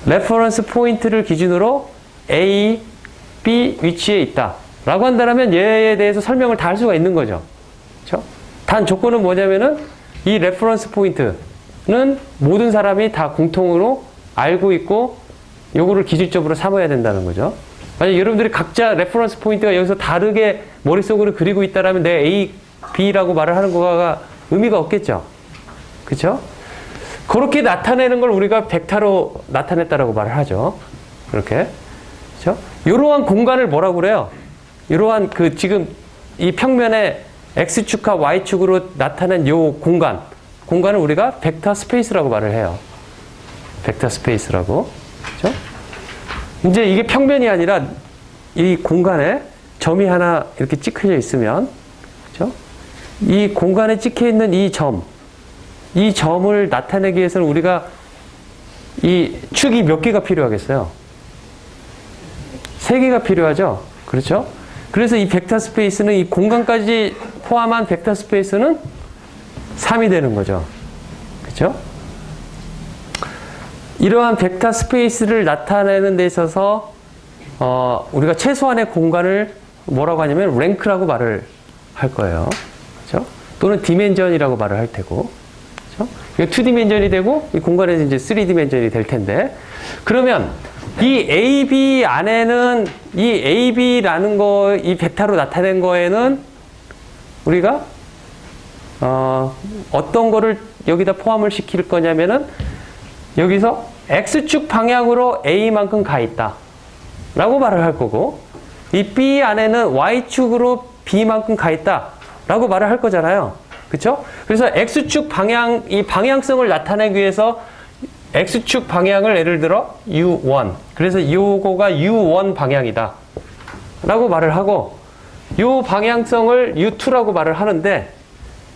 레퍼런스 포인트를 기준으로 A, B 위치에 있다 라고 한다면 얘에 대해서 설명을 다 할 수가 있는 거죠. 그렇죠? 단 조건은 뭐냐면은 이 레퍼런스 포인트는 모든 사람이 다 공통으로 알고 있고 요거를 기준점으로 삼아야 된다는 거죠. 만약 여러분들이 각자 레퍼런스 포인트가 여기서 다르게 머릿속으로 그리고 있다라면 내 A, B라고 말을 하는 거가 의미가 없겠죠. 그렇죠? 그렇게 나타내는 걸 우리가 벡터로 나타냈다라고 말을 하죠. 그렇게. 그렇죠? 이러한 공간을 뭐라고 그래요? 이러한 지금 이 평면에 X축과 Y축으로 나타낸 요 공간을 우리가 벡터 스페이스라고 말을 해요. 벡터 스페이스라고. 그렇죠? 이제 이게 평면이 아니라 이 공간에 점이 하나 이렇게 찍혀져 있으면, 그렇죠? 이 공간에 찍혀 있는 이 점을 나타내기 위해서는 우리가 이 축이 몇 개가 필요하겠어요? 3개가 필요하죠? 그렇죠? 그래서 이 벡터 스페이스는 이 공간까지 포함한 벡터 스페이스는 3이 되는 거죠. 그렇죠? 이러한 벡터 스페이스를 나타내는 데 있어서 우리가 최소한의 공간을 뭐라고 하냐면 랭크라고 말을 할 거예요. 그렇죠? 또는 디멘전이라고 말을 할 테고. 그렇죠? 이게 2디멘전이 되고 이 공간에서 이제 3디멘전이 될 텐데, 그러면 이 AB 안에는 이 AB라는 거, 이 벡터로 나타낸 거에는 우리가 어떤 거를 여기다 포함을 시킬 거냐면은 여기서 X축 방향으로 A만큼 가 있다 라고 말을 할 거고, 이 B 안에는 Y축으로 B만큼 가 있다 라고 말을 할 거잖아요. 그쵸? 그래서 X축 방향, 이 방향성을 나타내기 위해서 X축 방향을 예를 들어 U1. 그래서 요거가 U1 방향이다 라고 말을 하고, 요 방향성을 U2라고 말을 하는데,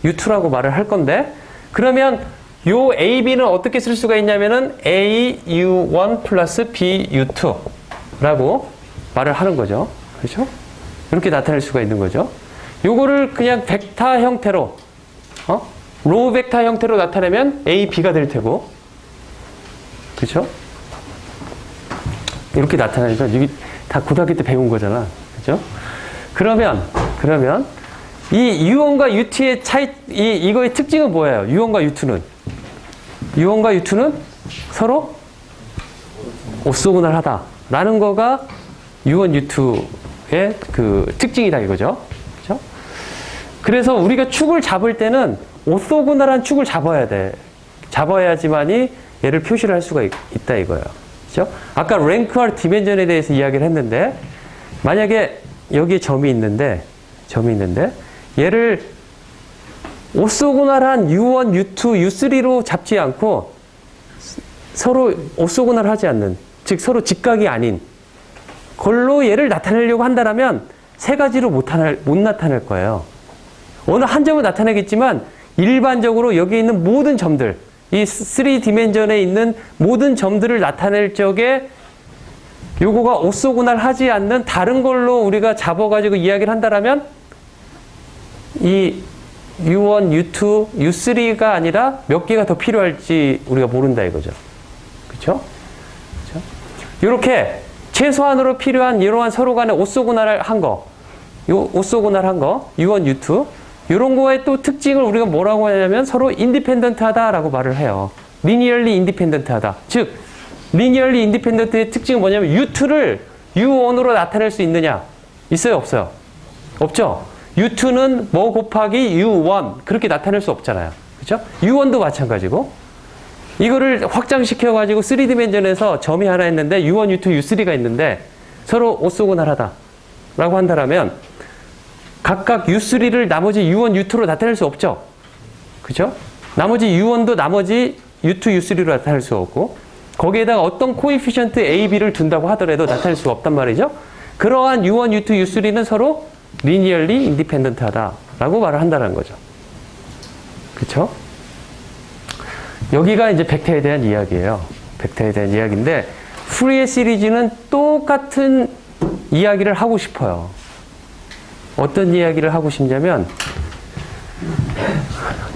U2라고 말을 할 건데, 그러면 요 AB는 어떻게 쓸 수가 있냐면은 AU1 플러스 BU2 라고 말을 하는 거죠. 그렇죠? 이렇게 나타낼 수가 있는 거죠. 요거를 그냥 벡터 형태로, 로우 벡터 형태로 나타내면 A, B가 될 테고, 그렇죠? 이렇게 나타나니까 이게 다 고등학교 때 배운 거잖아. 그렇죠? 그러면 이 U1과 U2의 차이, 이거의 특징은 뭐예요? U1과 U2는 서로 오소고날하다라는 거가 U1, U2의 그 특징이다 이거죠. 그렇죠? 그래서 우리가 축을 잡을 때는 오소고날한 축을 잡아야 돼. 잡아야지만이 얘를 표시를 할 수가 있다 이거예요. 그렇죠? 아까 랭크와 디멘전에 대해서 이야기를 했는데, 만약에 여기에 점이 있는데 얘를 오소고날한 U1, U2, U3로 잡지 않고 서로 오소고날하지 않는, 즉 서로 직각이 아닌 걸로 얘를 나타내려고 한다면 세 가지로 못 나타낼 거예요. 어느 한 점을 나타내겠지만 일반적으로 여기 있는 모든 점들, 이 3디멘전에 있는 모든 점들을 나타낼 적에 요거가 오소고날하지 않는 다른 걸로 우리가 잡아가지고 이야기를 한다면 이 U1, U2, U3가 아니라 몇 개가 더 필요할지 우리가 모른다 이거죠. 그렇죠? 이렇게 최소한으로 필요한 이러한 서로 간에 오소고날한 거, 오소고날한 거, U1, U2 이런 거의 또 특징을 우리가 뭐라고 하냐면 서로 인디펜던트하다라고 말을 해요. 리니얼리 인디펜던트하다. 즉 리니얼리 인디펜던트의 특징은 뭐냐면 U2를 U1으로 나타낼 수 있느냐? 있어요, 없어요? 없죠? U2는 뭐 곱하기 U1 그렇게 나타낼 수 없잖아요. 그렇죠? U1도 마찬가지고 이거를 확장시켜가지고 3디멘전에서 점이 하나 있는데 U1, U2, U3가 있는데 서로 오소고날하다 라고 한다면 각각 U3를 나머지 U1, U2로 나타낼 수 없죠? 그죠? 나머지 U1도 나머지 U2, U3로 나타낼 수 없고 거기에다가 어떤 코에피션트 A, B를 둔다고 하더라도 나타낼 수가 없단 말이죠? 그러한 U1, U2, U3는 서로 리니얼리 인디펜던트하다 라고 말을 한다는 거죠. 그쵸? 여기가 이제 벡터에 대한 이야기예요. 벡터에 대한 이야기인데 푸리에 시리즈는 똑같은 이야기를 하고 싶어요. 어떤 이야기를 하고 싶냐면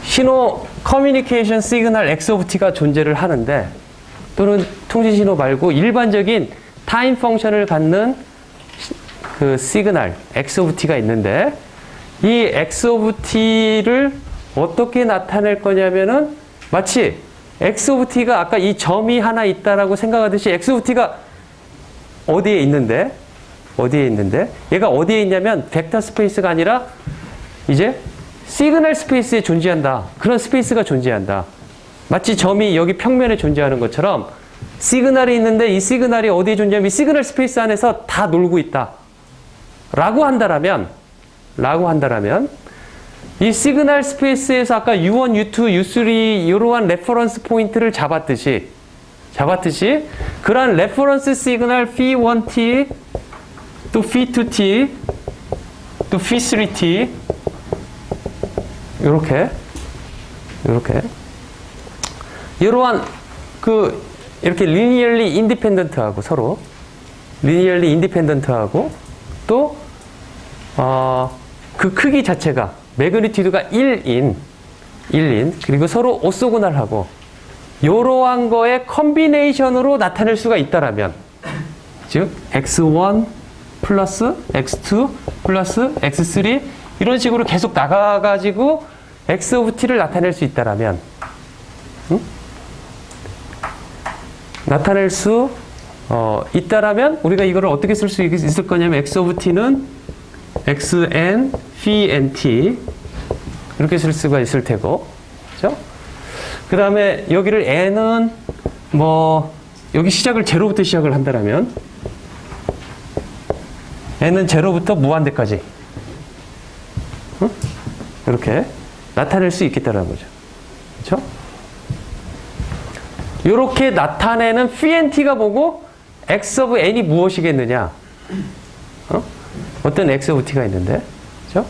신호 커뮤니케이션 시그널 X of T가 존재를 하는데 또는 통신신호 말고 일반적인 타임 펑션을 갖는 그 시그널 X of T가 있는데 이 X of T를 어떻게 나타낼 거냐면은 마치 X of T가 아까 이 점이 하나 있다라고 생각하듯이 X of T가 어디에 있는데 얘가 어디에 있냐면 벡터 스페이스가 아니라 이제 시그널 스페이스에 존재한다. 그런 스페이스가 존재한다. 마치 점이 여기 평면에 존재하는 것처럼 시그널이 있는데 이 시그널이 어디에 존재하면 이 시그널 스페이스 안에서 다 놀고 있다. 라고 한다라면 이 시그널 스페이스에서 아까 U1, U2, U3 이러한 레퍼런스 포인트를 잡았듯이 그러한 레퍼런스 시그널 phi1t 또 phi2t 또 phi3t 이렇게 이러한 이렇게 리니얼리 인디펜던트하고 서로 리니얼리 인디펜던트하고 또 그 크기 자체가 매그니튜드가 1인 그리고 서로 오소고날하고 이러한 거의 컨비네이션으로 나타낼 수가 있다라면 즉 x1 플러스 x2 플러스 x3 이런 식으로 계속 나가가지고 x of t를 나타낼 수 있다라면 나타낼 수 있다라면 우리가 이거를 어떻게 쓸 수 있을 거냐면 x of t는 xn, phi nt 이렇게 쓸 수가 있을 테고, 그죠? 그 다음에 여기를 n은 여기 시작을 제로부터 시작을 한다라면 n은 제로부터 무한대까지. 응? 이렇게 나타낼 수 있겠다는 거죠. 그렇죠? 이렇게 나타내는 pnt가 뭐고 x of n이 무엇이겠느냐? 어떤 x of t가 있는데, 그렇죠?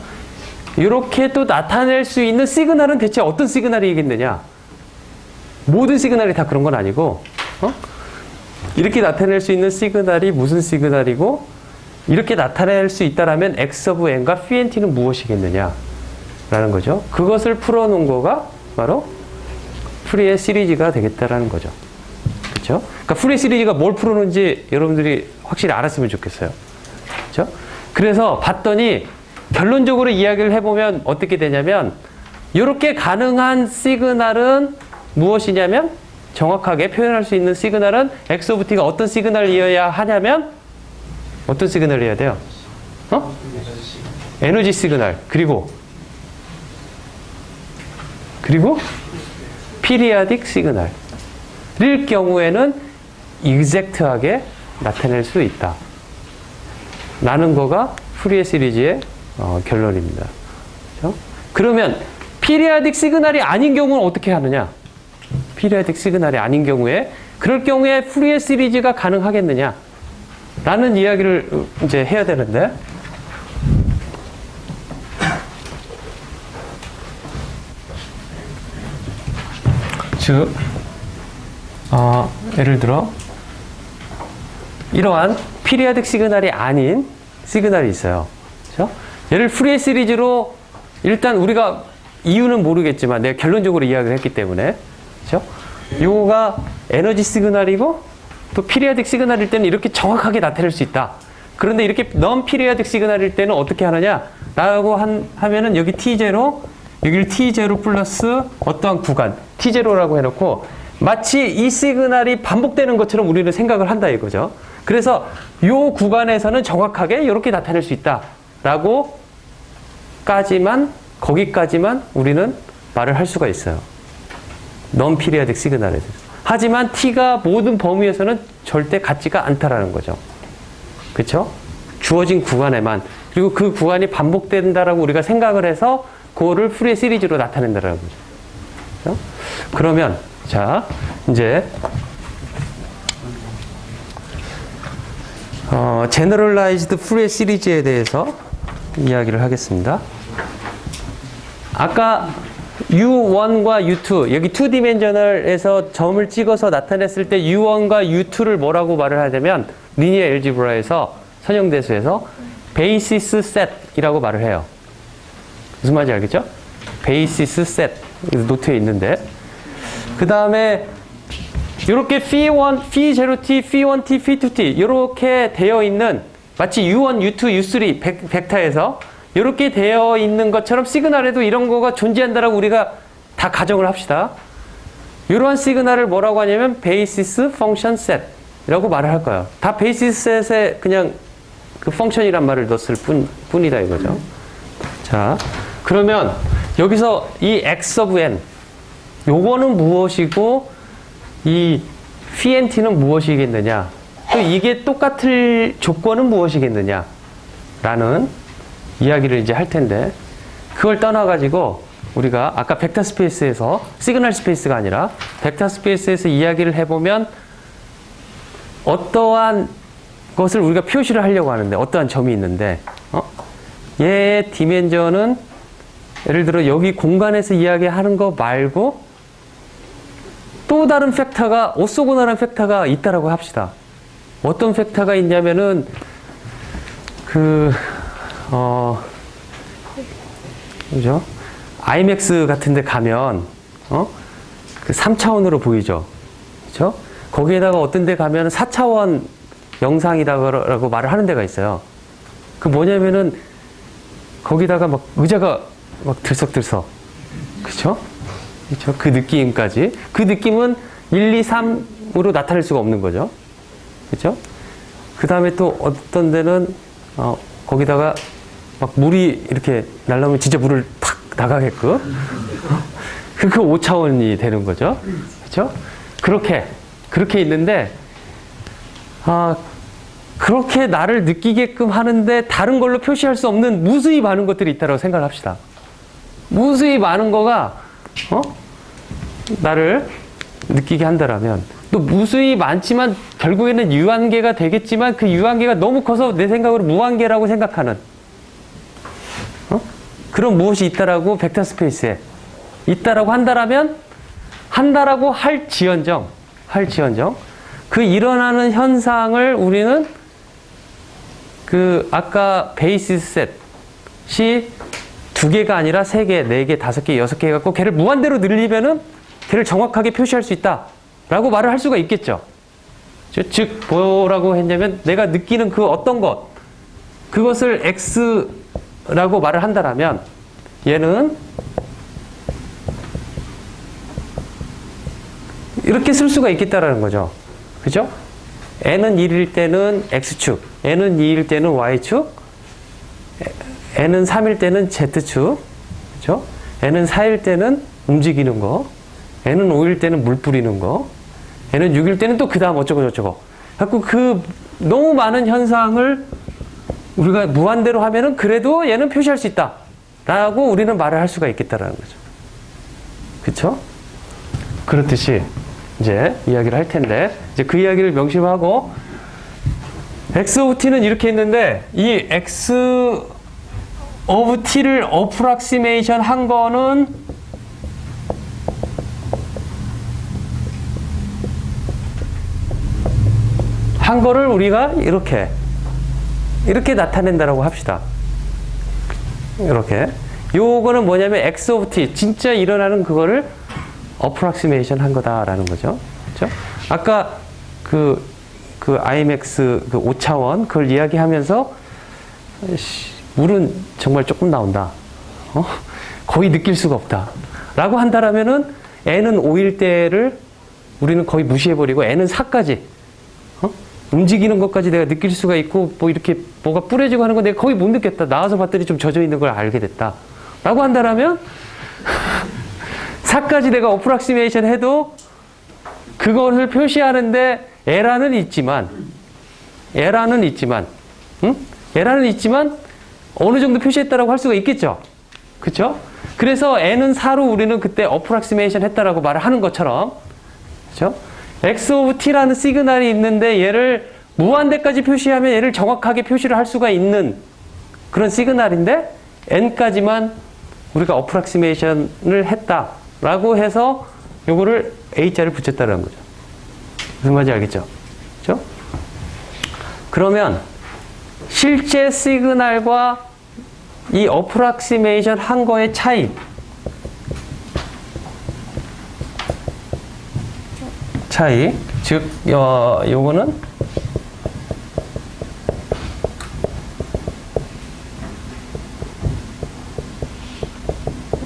이렇게 또 나타낼 수 있는 시그널은 대체 어떤 시그널이겠느냐? 모든 시그널이 다 그런 건 아니고, 이렇게 나타낼 수 있는 시그널이 무슨 시그널이고, 이렇게 나타낼 수 있다라면 x of n과 pnt는 무엇이겠느냐? 라는 거죠. 그것을 풀어놓은 거가 바로 프리의 시리즈가 되겠다라는 거죠. 그렇죠? 그러니까 프리 시리즈가 뭘 풀어놓은지 여러분들이 확실히 알았으면 좋겠어요. 그렇죠? 그래서 봤더니 결론적으로 이야기를 해보면 어떻게 되냐면 이렇게 가능한 시그널은 무엇이냐면 정확하게 표현할 수 있는 시그널은 x of t가 어떤 시그널이어야 하냐면 어떤 시그널이어야 돼요? 에너지 시그널. 그리고 피리아딕 시그널일 경우에는 익젝트하게 나타낼 수 있다. 라는 거가 푸리에 시리즈의 결론입니다. 그렇죠? 그러면 피리아딕 시그널이 아닌 경우는 어떻게 하느냐? 피리아딕 시그널이 아닌 경우에 그럴 경우에 푸리에 시리즈가 가능하겠느냐? 라는 이야기를 이제 해야 되는데 즉 예를 들어 이러한 피리아딕 시그널이 아닌 시그널이 있어요. 그렇죠? 얘를 푸리에 시리즈로 일단 우리가 이유는 모르겠지만 내가 결론적으로 이야기를 했기 때문에 그렇죠? 요거가 에너지 시그널이고 또 피리아딕 시그널일 때는 이렇게 정확하게 나타낼 수 있다. 그런데 이렇게 넌 피리아딕 시그널일 때는 어떻게 하느냐? 라고 하면은 여기 T0, 여기를 T0 플러스 어떠한 구간, T0라고 해놓고 마치 이 시그널이 반복되는 것처럼 우리는 생각을 한다 이거죠. 그래서 이 구간에서는 정확하게 이렇게 나타낼 수 있다. 라고 거기까지만 우리는 말을 할 수가 있어요. 넌 피리아딕 시그널에 대해서. 하지만 T가 모든 범위에서는 절대 같지가 않다라는 거죠. 그렇죠? 주어진 구간에만. 그리고 그 구간이 반복된다라고 우리가 생각을 해서 그거를 푸리에 시리즈로 나타낸다라는 거죠. 그렇죠? 그러면 자 이제 제너럴라이즈드 푸리에 시리즈에 대해서 이야기를 하겠습니다. 아까 U1과 U2, 여기 2디멘셔널에서 점을 찍어서 나타냈을 때 U1과 U2를 뭐라고 말을 하냐면 리니어 엘지브라에서 선형대수에서 베이시스 셋이라고 말을 해요. 무슨 말인지 알겠죠? 베이시스 셋 노트에 있는데 그 다음에 이렇게 phi1, phi0t, phi1t, phi2t 이렇게 되어 있는 마치 U1, U2, U3 벡터에서 이렇게 되어 있는 것처럼 시그널에도 이런 거가 존재한다라고 우리가 다 가정을 합시다. 이러한 시그널을 뭐라고 하냐면 베이시스 펑션 셋이라고 말을 할 거예요. 다 베이시스 셋에 그냥 그 펑션이란 말을 넣었을 뿐이다 이거죠. 자, 그러면 여기서 이 x of n 요거는 무엇이고 이 pnt는 무엇이겠느냐? 또 이게 똑같을 조건은 무엇이겠느냐? 라는 이야기를 이제 할 텐데 그걸 떠나가지고 우리가 아까 벡터 스페이스에서 시그널 스페이스가 아니라 벡터 스페이스에서 이야기를 해보면 어떠한 것을 우리가 표시를 하려고 하는데 어떠한 점이 있는데 얘의 디멘전은 예를 들어 여기 공간에서 이야기하는 거 말고 또 다른 팩터가 오소고나라는 팩터가 있다라고 합시다. 어떤 팩터가 있냐면은 그죠? IMAX 같은 데 가면 그 3차원으로 보이죠. 그죠? 거기에다가 어떤 데 가면 4차원 영상이다라고 말을 하는 데가 있어요. 그 뭐냐면은 거기다가 막 의자가 막 들썩들썩. 그죠? 그죠? 그 느낌까지. 그 느낌은 1, 2, 3으로 나타낼 수가 없는 거죠. 그죠? 그 다음에 또 어떤 데는 거기다가 막 물이 이렇게 날라오면 진짜 물을 탁 나가게끔. 그 5차원이 되는 거죠. 그죠? 그렇게 있는데, 그렇게 나를 느끼게끔 하는데 다른 걸로 표시할 수 없는 무수히 많은 것들이 있다고 생각을 합시다. 무수히 많은 거가 나를 느끼게 한다라면 또 무수히 많지만 결국에는 유한계가 되겠지만 그 유한계가 너무 커서 내 생각으로 무한계라고 생각하는 그런 무엇이 있다라고 벡터 스페이스에 있다라고 한다라면 한다라고 할지언정 그 일어나는 현상을 우리는 그 아까 베이시스 셋이 2개가 아니라 3개, 4개, 5개, 6개 해갖고 걔를 무한대로 늘리면은 걔를 정확하게 표시할 수 있다라고 말을 할 수가 있겠죠. 즉 뭐라고 했냐면 내가 느끼는 그 어떤 것 그것을 X라고 말을 한다라면 얘는 이렇게 쓸 수가 있겠다라는 거죠. 그죠? n은 1일 때는 X축, n은 2일 때는 Y축, n은 3일 때는 Z축, 그죠? n은 4일 때는 움직이는 거, n은 5일 때는 물 뿌리는 거, n은 6일 때는 또 그 다음 어쩌고저쩌고. 자꾸 그 너무 많은 현상을 우리가 무한대로 하면은 그래도 얘는 표시할 수 있다. 라고 우리는 말을 할 수가 있겠다라는 거죠. 그쵸? 그렇듯이 이제 이야기를 할 텐데, 이제 그 이야기를 명심하고, x of t는 이렇게 했는데, 이 x of t를 어프락시메이션 한 거는 한 거를 우리가 이렇게 나타낸다라고 합시다. 이렇게. 요거는 뭐냐면 x of t, 진짜 일어나는 그거를 어프락시메이션 한 거다라는 거죠. 그렇죠? 아까 그 IMX 그 5차원 그걸 이야기하면서 물은 정말 조금 나온다. 거의 느낄 수가 없다. 라고 한다라면은 n은 5일 때를 우리는 거의 무시해버리고 n은 4까지 움직이는 것까지 내가 느낄 수가 있고 뭐 이렇게 뭐가 뿌려지고 하는 건 내가 거의 못 느꼈다. 나와서 봤더니 좀 젖어 있는 걸 알게 됐다. 라고 한다라면 4까지 내가 어프락시메이션 해도 그것을 표시하는데 에러는 있지만 어느 정도 표시했다라고 할 수가 있겠죠. 그렇죠? 그래서 n은 4로 우리는 그때 어프락시메이션 했다라고 말을 하는 것처럼 그렇죠? x of t라는 시그널이 있는데 얘를 무한대까지 표시하면 얘를 정확하게 표시를 할 수가 있는 그런 시그널인데 n까지만 우리가 어프락시메이션을 했다라고 해서 요거를 A자를 붙였다는 거죠. 무슨 말인지 알겠죠? 그렇죠? 그러면 실제 시그널과 이 어프락시메이션 한 거의 차이 즉 요거는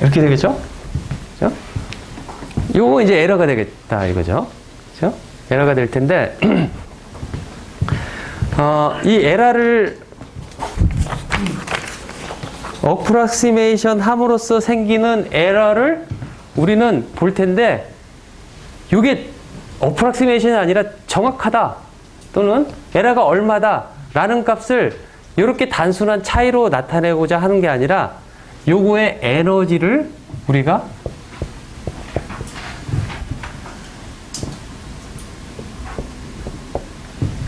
이렇게 되겠죠? 그죠? 요거 이제 에러가 되겠다 이거죠. 그죠? 에러가 될 텐데 이 에러를 어프락시메이션 함으로써 생기는 에러를 우리는 볼 텐데 요게 어프락시메이션이 아니라 정확하다 또는 에러가 얼마다 라는 값을 이렇게 단순한 차이로 나타내고자 하는 게 아니라 요거의 에너지를 우리가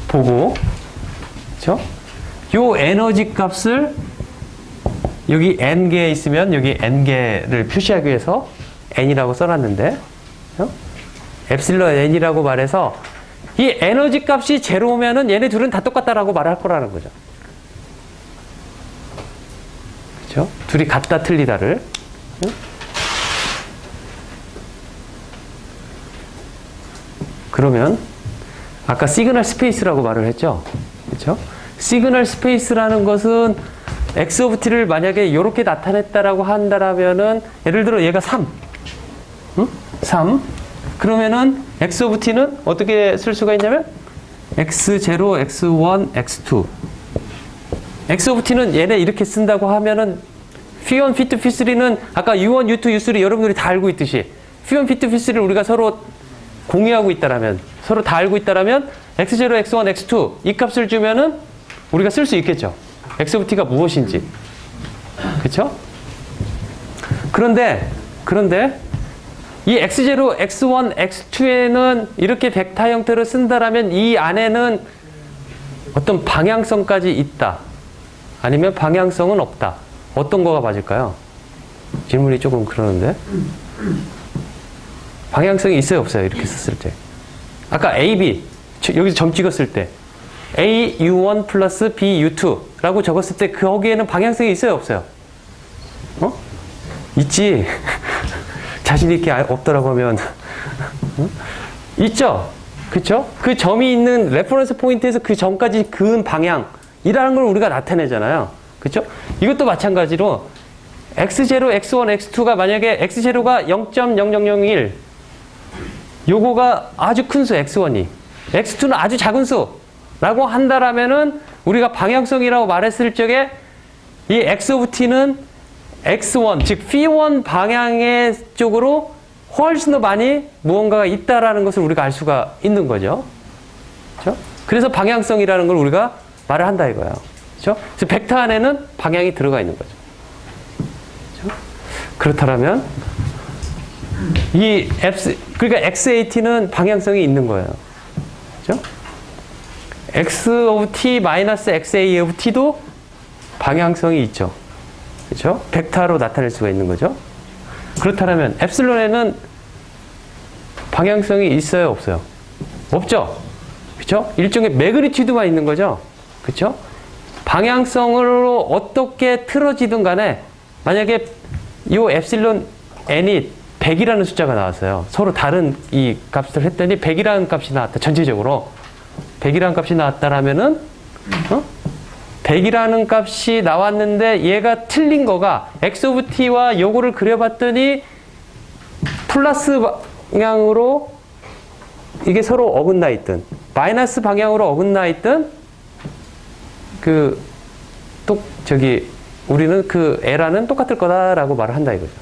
보고 그렇죠? 요 에너지 값을 여기 n개 있으면 여기 n개를 표시하기 위해서 n이라고 써놨는데 그렇죠? 엡실론 n이라고 말해서 이 에너지 값이 제로면은 얘네 둘은 다 똑같다라고 말할 거라는 거죠. 그렇죠? 둘이 같다 틀리다를. 그러면 아까 시그널 스페이스라고 말을 했죠. 그렇죠? 시그널 스페이스라는 것은 x of t를 만약에 이렇게 나타냈다라고 한다라면은 예를 들어 얘가 3. 3. 그러면은 x of t는 어떻게 쓸 수가 있냐면 x0, x1, x2. x of t는 얘네 이렇게 쓴다고 하면은 phi1, phi2, phi3는 아까 u1, u2, u3 여러분들이 다 알고 있듯이 phi1, phi2, phi3를 우리가 서로 공유하고 있다라면 서로 다 알고 있다라면 x0, x1, x2 이 값을 주면은 우리가 쓸 수 있겠죠. x of t가 무엇인지. 그쵸? 그런데 이 x0, x1, x2에는 이렇게 벡터 형태로 쓴다라면 이 안에는 어떤 방향성까지 있다. 아니면 방향성은 없다. 어떤 거가 맞을까요? 질문이 조금 그러는데. 방향성이 있어요, 없어요? 이렇게 썼을 때. 아까 A, B, 여기서 점 찍었을 때 A, U1 플러스 B, U2 라고 적었을 때 거기에는 방향성이 있어요, 없어요? 있지. 자신 있게 없더라고 하면 있죠? 그쵸? 그 점이 있는 레퍼런스 포인트에서 그 점까지 그은 방향이라는 걸 우리가 나타내잖아요. 그쵸? 이것도 마찬가지로 x0, x1, x2가 만약에 x0가 0.0001 요거가 아주 큰 수 x1이 x2는 아주 작은 수라고 한다라면은 우리가 방향성이라고 말했을 적에 이 x of t는 x1 즉 phi1 방향의 쪽으로 훨씬 더 많이 무언가가 있다라는 것을 우리가 알 수가 있는 거죠. 그렇죠? 그래서 방향성이라는 걸 우리가 말을 한다 이거예요. 그렇죠? 그래서 벡터 안에는 방향이 들어가 있는 거죠. 그렇죠? 그렇다면 이 그러니까 XAT는 방향성이 있는 거예요. 그죠? X of T 마이너스 XA of T도 방향성이 있죠. 그죠? 벡터로 나타낼 수가 있는 거죠. 그렇다면 엡실론에는 방향성이 있어요, 없어요? 없죠? 그죠? 일종의 매그니튜드만 있는 거죠. 그죠? 방향성으로 어떻게 틀어지든 간에 만약에 이 엡실론 n이 100이라는 숫자가 나왔어요. 서로 다른 이 값을 했더니 100이라는 값이 나왔다. 전체적으로 100이라는 값이 나왔다라면은 100이라는 값이 나왔는데 얘가 틀린 거가 x of t와 요거를 그려봤더니 플러스 방향으로 이게 서로 어긋나 있든 마이너스 방향으로 어긋나 있든 우리는 그 에라는 똑같을 거다라고 말을 한다 이거죠.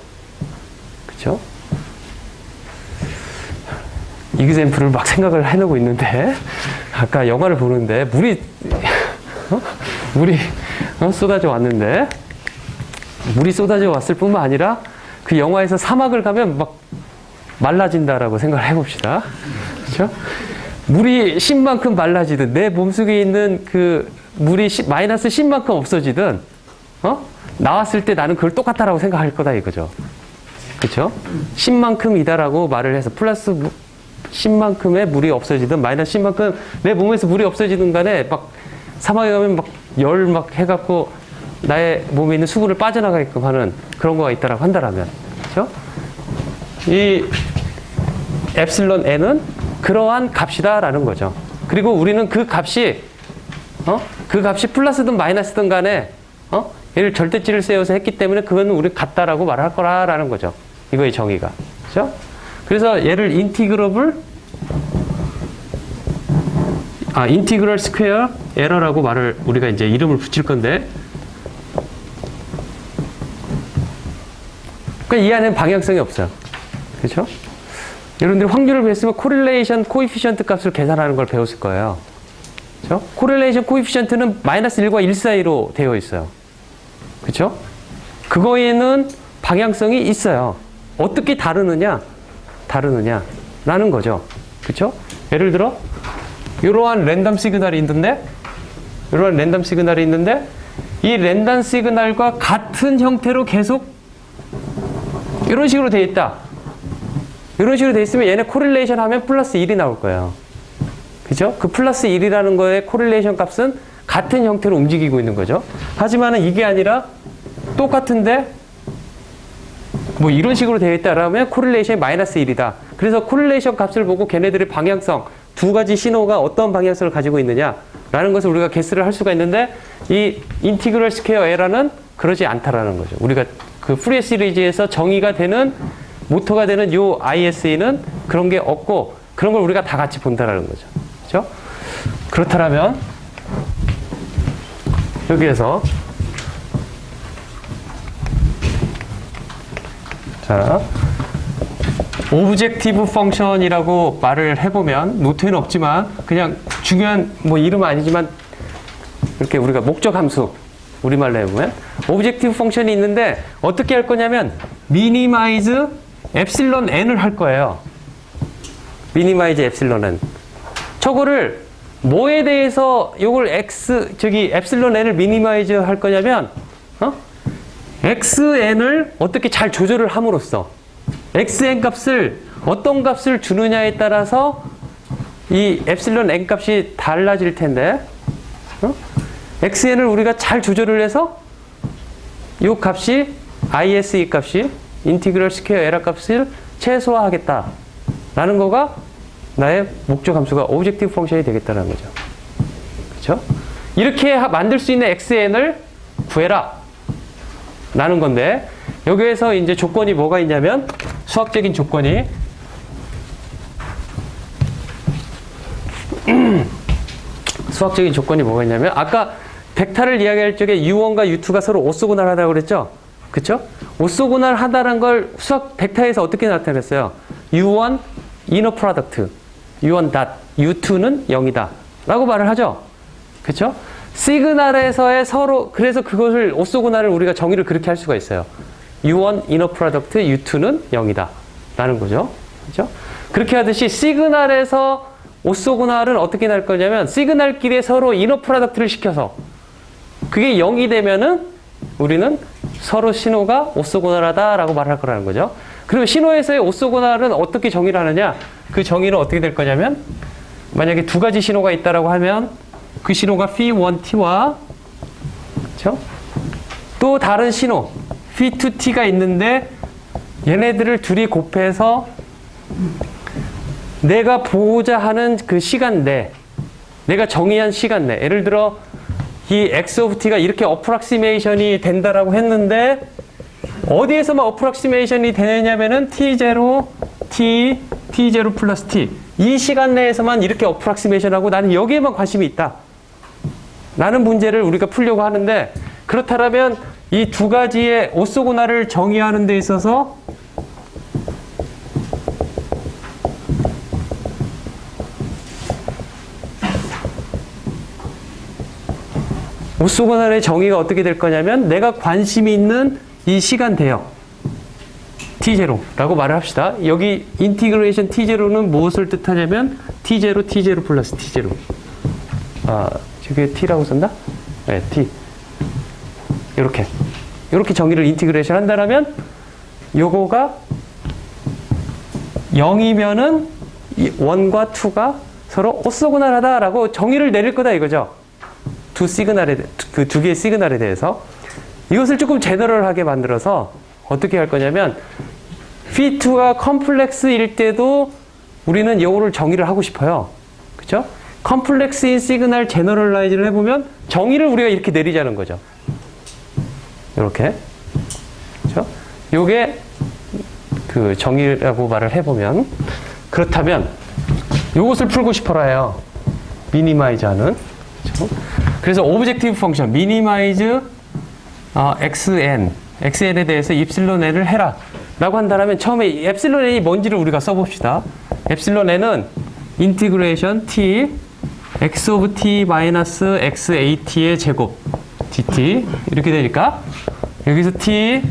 그렇죠? 이그젬플을 막 생각을 해놓고 있는데 아까 영화를 보는데 물이 쏟아져 왔는데 물이 쏟아져 왔을 뿐만 아니라 그 영화에서 사막을 가면 막 말라진다라고 생각을 해봅시다. 그렇죠? 물이 10만큼 말라지든 내 몸속에 있는 그 물이 마이너스 10만큼 없어지든 나왔을 때 나는 그걸 똑같다라고 생각할 거다 이거죠. 그렇죠? 10만큼이다라고 말을 해서 플러스 10만큼의 물이 없어지든 마이너스 10만큼 내 몸에서 물이 없어지든 간에 막 사막에 가면 막 열 막 해갖고 나의 몸에 있는 수분을 빠져나가게끔 하는 그런 거가 있다라고 한다라면 그렇죠? 이 엡실론 n은 그러한 값이다라는 거죠. 그리고 우리는 그 값이 플러스든 마이너스든 간에 얘를 절대치를 세워서 했기 때문에 그건 우리 같다라고 말할 거라라는 거죠. 이거의 정의가. 그렇죠? 그래서 얘를 인티그럴 스퀘어 에러라고 말을 우리가 이제 이름을 붙일 건데 그러니까 이 안에는 방향성이 없어요. 그렇죠? 여러분들이 확률을 배웠으면 코릴레이션 코이피션트 값을 계산하는 걸 배웠을 거예요. 그렇죠? 코릴레이션 코이피션트는 마이너스 1과 1 사이로 되어 있어요. 그렇죠? 그거에는 방향성이 있어요. 어떻게 다르느냐라는 거죠. 그렇죠? 예를 들어 이러한 랜덤 시그널이 있는데 이 랜덤 시그널과 같은 형태로 계속 이런 식으로 되어 있다. 이런 식으로 되어 있으면 얘네 코릴레이션 하면 플러스 1이 나올 거예요. 그죠? 그 플러스 1이라는 거의 코릴레이션 값은 같은 형태로 움직이고 있는 거죠. 하지만은 이게 아니라 똑같은데 뭐 이런 식으로 되어 있다라면 코릴레이션이 마이너스 1이다. 그래서 코릴레이션 값을 보고 걔네들의 방향성 두 가지 신호가 어떤 방향성을 가지고 있느냐라는 것을 우리가 개수를 할 수가 있는데 이 인티그럴 스퀘어 에러는 그러지 않다라는 거죠. 우리가 그 푸리에 시리즈에서 정의가 되는 모토가 되는 요 ISE는 그런 게 없고 그런 걸 우리가 다 같이 본다라는 거죠. 그렇죠? 그렇다면 여기에서 자 오브젝티브 펑션이라고 말을 해보면 노트에는 없지만 그냥 중요한 뭐 이름은 아니지만 이렇게 우리가 목적 함수 우리말로 해보면 오브젝티브 펑션이 있는데 어떻게 할 거냐면 미니마이즈 엡실론 n을 할 거예요. 미니마이즈 엡실론 n. 저거를 뭐에 대해서 요걸 엡실론 n을 미니마이즈 할 거냐면 xn을 어떻게 잘 조절을 함으로써 xn 값을 어떤 값을 주느냐에 따라서 이 엡실론 n 값이 달라질 텐데 xn을 우리가 잘 조절을 해서 이 값이 ISE 값이 인티그럴 스퀘어 에러 값을 최소화하겠다 라는 거가 나의 목적 함수가 오브젝티브 펑션이 되겠다는 거죠. 그렇죠? 이렇게 만들 수 있는 xn을 구해라 라는 건데 여기에서 이제 조건이 뭐가 있냐면 수학적인 조건이 수학적인 조건이 뭐가 있냐면 아까 벡터를 이야기할 적에 U1과 U2가 서로 오소고날 하다고 그랬죠? 그쵸? 오소고날 하다는 걸 수학 벡터에서 어떻게 나타냈어요? U1 inner product, U1 dot, U2는 0이다 라고 말을 하죠? 그쵸? 시그널에서의 서로 그래서 그것을 오소고날을 우리가 정의를 그렇게 할 수가 있어요. U1 inner product, U2는 0이다 라는 거죠. 그죠? 그렇게 하듯이 시그널에서 오소고날은 어떻게 날 거냐면 시그널끼리 서로 이너 프로덕트를 시켜서 그게 0이 되면은 우리는 서로 신호가 오소고날하다 라고 말할 거라는 거죠. 그리고 신호에서의 오소고날은 어떻게 정의를 하느냐? 그 정의는 어떻게 될 거냐면 만약에 두 가지 신호가 있다라고 하면 그 신호가 phi1t와 그렇죠? 또 다른 신호 phi2t가 있는데 얘네들을 둘이 곱해서 내가 보고자 하는 그 시간 내, 내가 정의한 시간 내, 예를 들어 이 x of t가 이렇게 어프락시메이션이 된다라고 했는데 어디에서만 어프락시메이션이 되냐면은 t0, t, t0 플러스 t 이 시간 내에서만 이렇게 어프락시메이션하고 나는 여기에만 관심이 있다 라는 문제를 우리가 풀려고 하는데 그렇다면 이 두 가지의 오소고날을 정의하는 데 있어서 오소고날의 정의가 어떻게 될 거냐면 내가 관심이 있는 이 시간 대역 t0라고 말을 합시다. 여기 인티그레이션 t0는 무엇을 뜻하냐면 t0, t0 플러스 t0 저게 t라고 썼나? 네, t 이렇게 정의를 인티그레이션 한다면 요거가 0이면은 1과 2가 서로 오소고날하다라고 정의를 내릴 거다 이거죠. 두 시그널에 그 두 개의 시그널에 대해서 이것을 조금 제너럴하게 만들어서 어떻게 할 거냐면 phi2가 컴플렉스일 때도 우리는 요거를 정의를 하고 싶어요. 그렇죠? 컴플렉스인 시그널 제너럴라이즈를 해보면 정의를 우리가 이렇게 내리자는 거죠. 이렇게 그렇죠? 요게 그 정의라고 말을 해보면 그렇다면 요것을 풀고 싶어라 해요. 미니마이즈하는 그렇죠? 그래서 오브젝티브 펑션 미니마이즈 xn에 대해서 입실론 n을 해라 라고 한다면 처음에 엡실론 n이 뭔지를 우리가 써봅시다. 엡실론 n은 인티그레이션 t x of t 마이너스 xat의 제곱 dt 이렇게 되니까 여기서 t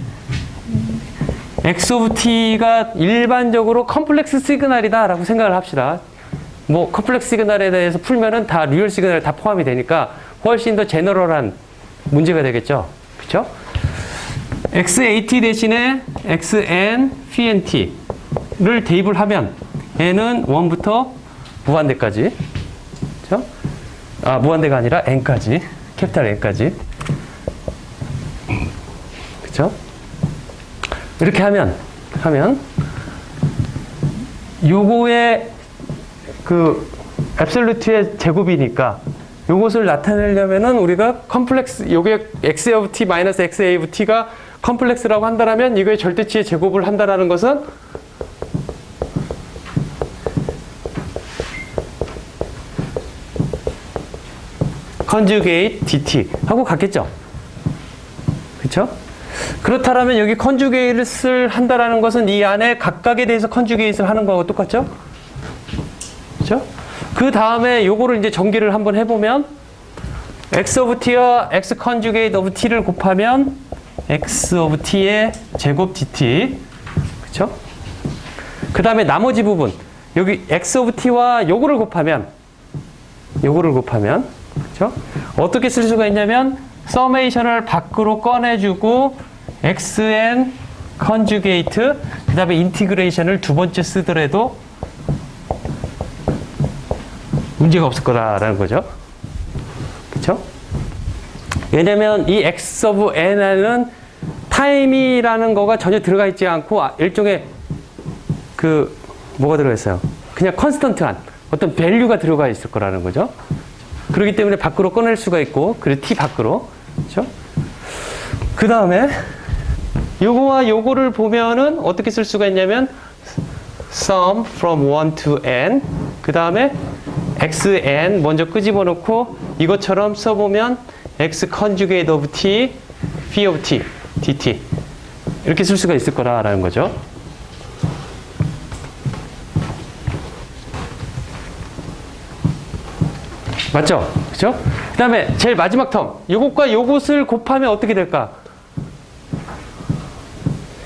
x of t가 일반적으로 컴플렉스 시그널이다 라고 생각을 합시다. 뭐 컴플렉스 시그널에 대해서 풀면은 다 리얼 시그널 다 포함이 되니까 훨씬 더 제너럴한 문제가 되겠죠. 그렇죠? xat 대신에 xn, pnt를 대입을 하면 n은 1부터 무한대까지 그렇죠? 무한대가 아니라 n까지 캐피탈 n까지 그렇죠? 이렇게 하면 요거의 그 앱솔루트의 제곱이니까 요것을 나타내려면은 우리가 컴플렉스 요게 x of t 마이너스 xa of t가 컴플렉스라고 한다면 이거의 절대치의 제곱을 한다라는 것은 conjugate dt 하고 같겠죠. 그렇죠? 그렇다면 여기 컨주게이트를 한다라는 것은 이 안에 각각에 대해서 컨주게이트를 하는 거하고 똑같죠? 그렇죠? 그 다음에 요거를 이제 전개를 한번 해보면 x of t와 x conjugate of t를 곱하면 x of t의 제곱 dt. 그렇죠? 그 다음에 나머지 부분 여기 x of t와 요거를 곱하면 그렇죠? 어떻게 쓸 수가 있냐면 서메이션을 밖으로 꺼내주고 xn conjugate 그 다음에 인티그레이션을 두 번째 쓰더라도 문제가 없을 거다라는 거죠. 그렇죠? 왜냐면 이 x of n에는 타임이라는 거가 전혀 들어가 있지 않고 일종의 그 뭐가 들어가 있어요? 그냥 컨스턴트한 어떤 밸류가 들어가 있을 거라는 거죠. 그렇기 때문에 밖으로 꺼낼 수가 있고 그리고 t 밖으로. 그렇죠? 그 다음에 요거와 요거를 보면은 어떻게 쓸 수가 있냐면 sum from 1 to n 그 다음에 xn 먼저 끄집어 놓고 이것처럼 써보면 x conjugate of t, phi of t, dt 이렇게 쓸 수가 있을 거라는 거죠. 맞죠? 그죠? 그 다음에 제일 마지막 텀 요것과 요것을 곱하면 어떻게 될까?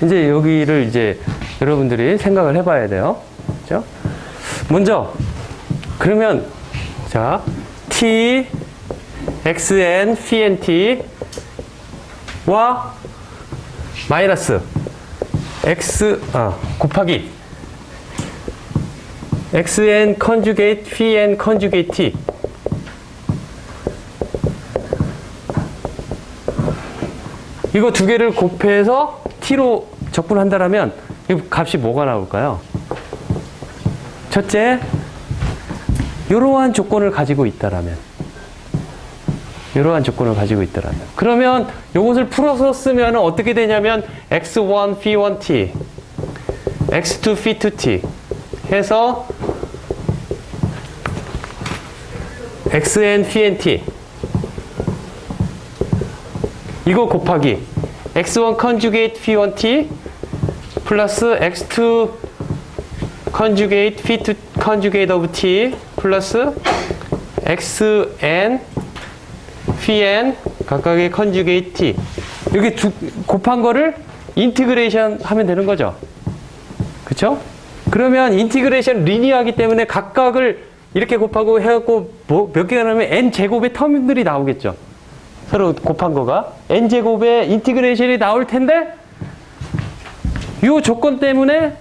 이제 여기를 이제 여러분들이 생각을 해봐야 돼요. 그죠? 먼저 그러면 자 t xn phi t와 마이너스 x 곱하기 xn conjugate phi n conjugate t 이거 두 개를 곱해서 t로 적분한다라면 이 값이 뭐가 나올까요? 첫째, 이러한 조건을 가지고 있다라면 그러면 이것을 풀어서 쓰면 어떻게 되냐면 x1 phi 1t x2 phi 2t 해서 xn phi nt 이거 곱하기 x1 conjugate phi 1t 플러스 x2 conjugate phi 2 conjugate of t 플러스 xn phi n 각각의 conjugate t 여기 곱한 거를 인티그레이션 하면 되는 거죠. 그쵸? 그러면 인티그레이션 리니어하기 때문에 각각을 이렇게 곱하고 해갖고 뭐 몇 개가 나면 n 제곱의 텀들이 나오겠죠. 서로 곱한 거가 n 제곱의 인티그레이션이 나올 텐데 이 조건 때문에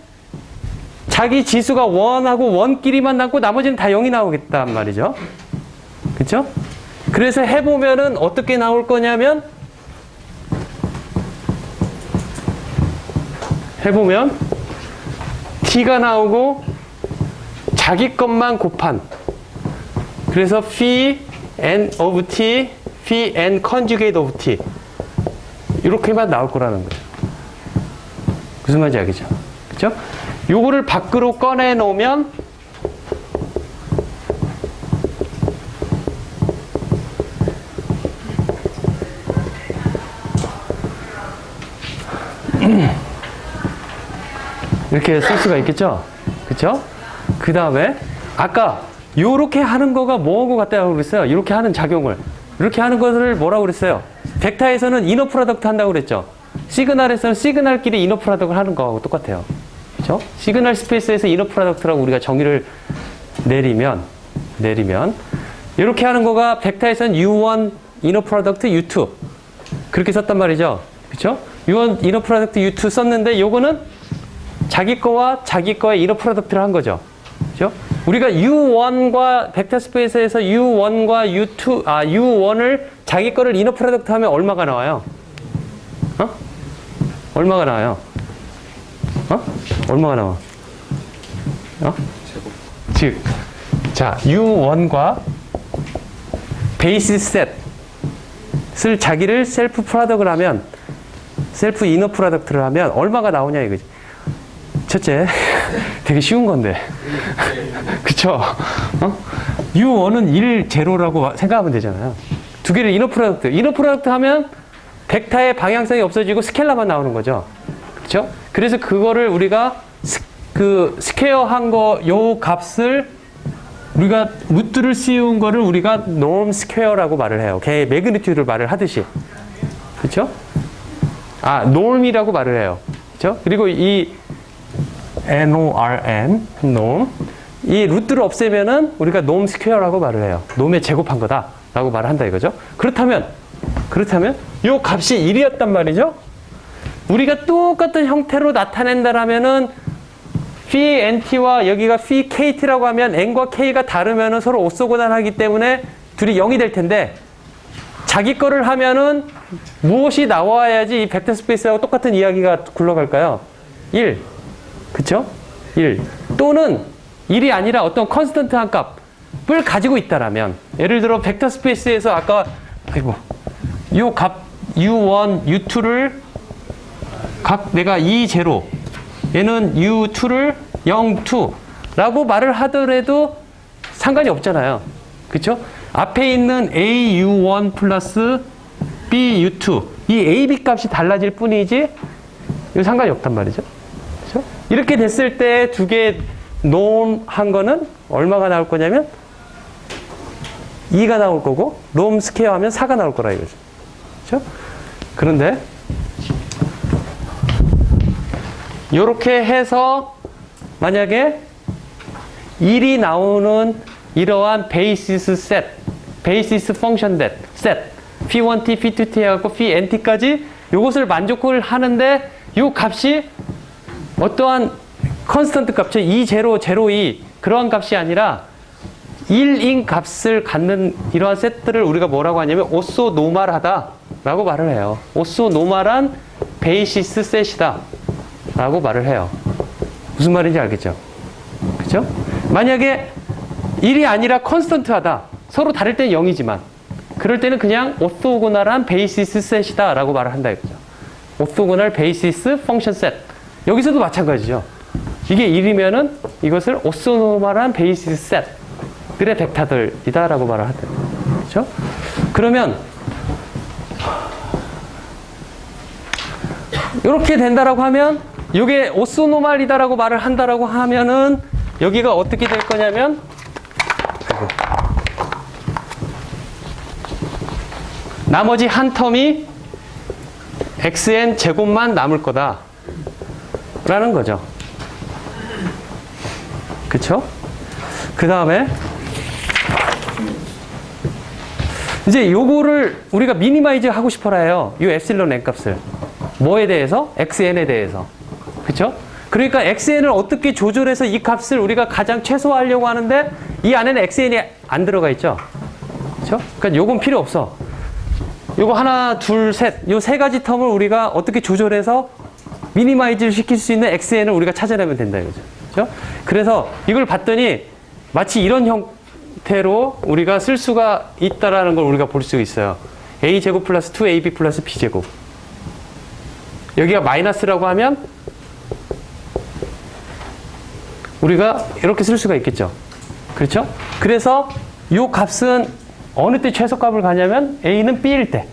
자기 지수가 1하고 1끼리만 남고 나머지는 다 0이 나오겠단 말이죠. 그쵸? 그래서 해보면은 어떻게 나올 거냐면 해보면 t가 나오고 자기 것만 곱한 그래서 phi n of t phi n conjugate of t 이렇게만 나올 거라는 거예요. 무슨 말인지 알겠죠? 그죠? 요거를 밖으로 꺼내 놓으면 이렇게 쓸 수가 있겠죠? 그쵸? 그 다음에 아까 요렇게 하는 거가 뭐하고 같다고 그랬어요? 이렇게 하는 작용을 이렇게 하는 것을 뭐라고 그랬어요? 벡터에서는 이너 프로덕트 한다고 그랬죠? 시그널에서는 시그널끼리 이너 프로덕트를 하는 거하고 똑같아요. 그쵸? 시그널 스페이스에서 이너 프로덕트라고 우리가 정의를 내리면 이렇게 하는 거가 벡터에서는 U1 이너 프로덕트 U2 그렇게 썼단 말이죠. 그쵸? U1 이너 프로덕트 U2 썼는데 요거는 자기 거와 자기 거의 이너 프로덕트를 한 거죠. 그죠? 우리가 U1과 벡터 스페이스에서 U1과 U1을 자기 거를 이너 프로덕트 하면 얼마가 나와요? 얼마가 나와요? 얼마가 나와? 즉, 자, U1과 베이스 셋을 자기를 셀프 프로덕트를 하면 셀프 이너 프로덕트를 하면 얼마가 나오냐 이거지. 첫째, 되게 쉬운 건데. 그쵸? U1은 1, 0라고 생각하면 되잖아요. 두 개를 이너 프로덕트 하면 벡터의 방향성이 없어지고 스켈라만 나오는 거죠. 그렇죠? 그래서 그거를 우리가 스퀘어한 거 요 값을 우리가 루트를 씌운 거를 우리가 norm square라고 말을 해요. 걔의 매그니튜드를 말을 하듯이. 그렇죠? norm이라고 말을 해요. 그렇죠? 그리고 이 norm, norm 이 루트를 없애면은 우리가 norm square라고 말을 해요. norm에 제곱한 거다라고 말을 한다 이거죠. 그렇다면 요 값이 1이었단 말이죠. 우리가 똑같은 형태로 나타낸다라면은 phi nt와 여기가 phi kt라고 하면 n과 k가 다르면은 서로 오소고단하기 때문에 둘이 0이 될 텐데 자기 거를 하면은 무엇이 나와야지 이 벡터 스페이스하고 똑같은 이야기가 굴러갈까요? 1. 그쵸? 1. 또는 1이 아니라 어떤 컨스턴트한 값을 가지고 있다라면 예를 들어 벡터 스페이스에서 아까 요 값 u1, u2를 각 내가 2, 0 얘는 u2를 0, 2라고 말을 하더라도 상관이 없잖아요. 그쵸? 앞에 있는 AU1 플러스 BU2 이 AB 값이 달라질 뿐이지 이거 상관이 없단 말이죠. 그쵸? 이렇게 됐을 때 두 개 놈한 거는 얼마가 나올 거냐면 2가 나올 거고 놈 스퀘어 하면 4가 나올 거라 이거죠. 그쵸? 그런데 요렇게 해서 만약에 1이 나오는 이러한 베이시스 셋, 베이시스 펑션 셋, p1t, p2t 해갖고 pnt까지 요것을 만족을 하는데 요 값이 어떠한 컨스턴트 값이 2, 0, 0, 2 그러한 값이 아니라 1인 값을 갖는 이러한 셋들을 우리가 뭐라고 하냐면 오소노멀하다 라고 말을 해요. 오소노멀한 베이시스 셋이다 라고 말을 해요. 무슨 말인지 알겠죠? 그죠? 만약에 1이 아니라 컨스턴트하다. 서로 다를 때는 0이지만 그럴 때는 그냥 오토고널한 베이시스 셋이다 라고 말을 한다 이거죠. 오토고널 베이시스 펑션 셋. 여기서도 마찬가지죠. 이게 1이면은 이것을 오소노멀한 베이시스 셋들의 벡터들이다 라고 말을 하대요. 그렇죠? 그러면 이렇게 된다라고 하면 이게 오소노멀이다라고 말을 한다라고 하면은 여기가 어떻게 될 거냐면 나머지 한 텀이 xn 제곱만 남을 거다 라는 거죠. 그쵸? 그 다음에 이제 요거를 우리가 미니마이즈 하고 싶어라 해요. 이 엡실론 n 값을. 뭐에 대해서? xn에 대해서. 그쵸? 그러니까 xn을 어떻게 조절해서 이 값을 우리가 가장 최소화하려고 하는데 이 안에는 xn이 안 들어가 있죠? 그쵸? 그러니까 요건 필요 없어. 요거 하나, 둘, 셋. 요 세 가지 텀을 우리가 어떻게 조절해서 미니마이즈를 시킬 수 있는 xn을 우리가 찾아내면 된다 이거죠. 그죠? 그래서 이걸 봤더니 마치 이런 형태로 우리가 쓸 수가 있다라는 걸 우리가 볼 수 있어요. a제곱 플러스 2ab 플러스 b제곱. 여기가 마이너스라고 하면 우리가 이렇게 쓸 수가 있겠죠. 그렇죠? 그래서 이 값은 어느 때 최소값을 가냐면 a는 b일 때.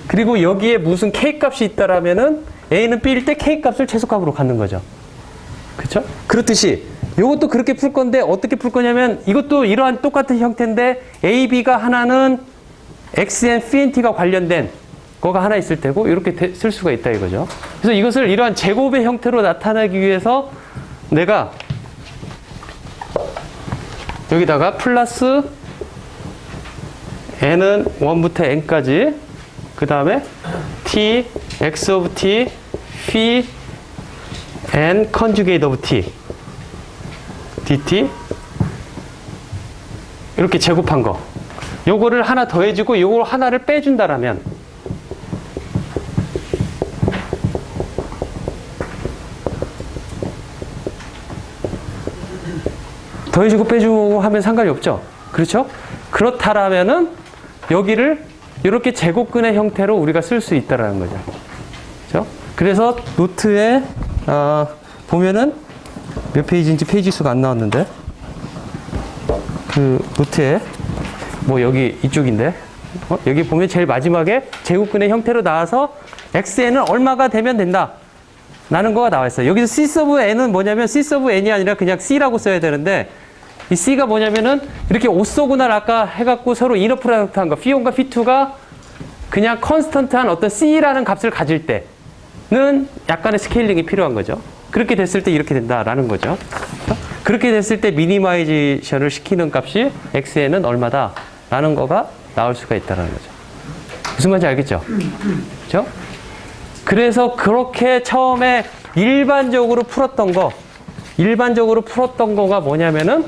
그리고 여기에 무슨 k 값이 있다라면은 a는 b일 때 k 값을 최소값으로 갖는 거죠. 그렇죠? 그렇듯이 이것도 그렇게 풀 건데 어떻게 풀 거냐면 이것도 이러한 똑같은 형태인데 a, b가 하나는 xn, pnt가 관련된 거가 하나 있을 테고 이렇게 쓸 수가 있다 이거죠. 그래서 이것을 이러한 제곱의 형태로 나타내기 위해서 내가 여기다가 플러스 n은 1부터 n까지 그 다음에 t, x of t, phi n conjugate of t dt 이렇게 제곱한 거 요거를 하나 더해주고 요걸 하나를 빼준다라면 더해주고 빼주고 하면 상관이 없죠. 그렇죠? 그렇다라면은 여기를 이렇게 제곱근의 형태로 우리가 쓸 수 있다라는 거죠. 그렇죠? 그래서 노트에 보면은 몇 페이지인지 페이지 수가 안 나왔는데 그 노트에 뭐 여기 이쪽인데 여기 보면 제일 마지막에 제곱근의 형태로 나와서 xn은 얼마가 되면 된다. 라는 거가 나와 있어요. 여기서 c sub n은 뭐냐면 c sub n이 아니라 그냥 c라고 써야 되는데 이 c가 뭐냐면은 이렇게 오소고날 아까 해갖고 서로 이너 프로덕트 한 거, phi1과 phi2가 그냥 컨스턴트한 어떤 c라는 값을 가질 때는 약간의 스케일링이 필요한 거죠. 그렇게 됐을 때 이렇게 된다라는 거죠. 그렇게 됐을 때 미니마이제이션을 시키는 값이 xn은 얼마다 라는 거가 나올 수가 있다는 거죠. 무슨 말인지 알겠죠? 그렇죠? 그래서 그렇게 처음에 일반적으로 풀었던 거가 뭐냐면은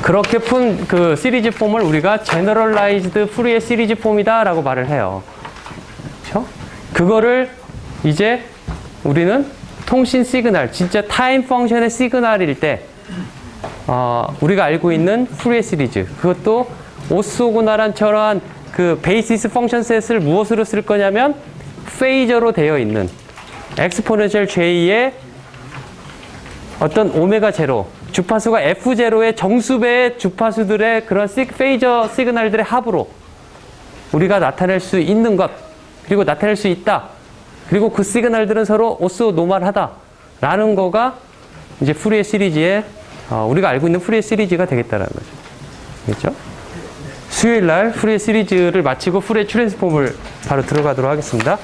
그렇게 푼 그 시리즈 폼을 우리가 제너럴라이즈드 푸리에 시리즈 폼이다라고 말을 해요. 그렇죠? 그거를 이제 우리는 통신 시그널, 진짜 타임 펑션의 시그널일 때 우리가 알고 있는 푸리에 시리즈, 그것도 오스오고나란처럼 그 베이시스 펑션 셋을 무엇으로 쓸 거냐면 페이저로 되어 있는 엑스포넨셜 j의 어떤 오메가 제로, 주파수가 f0의 정수배의 주파수들의 그런 페이저 시그널들의 합으로 우리가 나타낼 수 있는 것, 그리고 나타낼 수 있다. 그리고 그 시그널들은 서로 오스오노멀하다. 라는 거가 이제 푸리에 시리즈의 우리가 알고 있는 푸리에 시리즈가 되겠다는 거죠. 그렇죠? 수요일 날 푸리에 시리즈를 마치고 푸리에 트랜스폼을 바로 들어가도록 하겠습니다.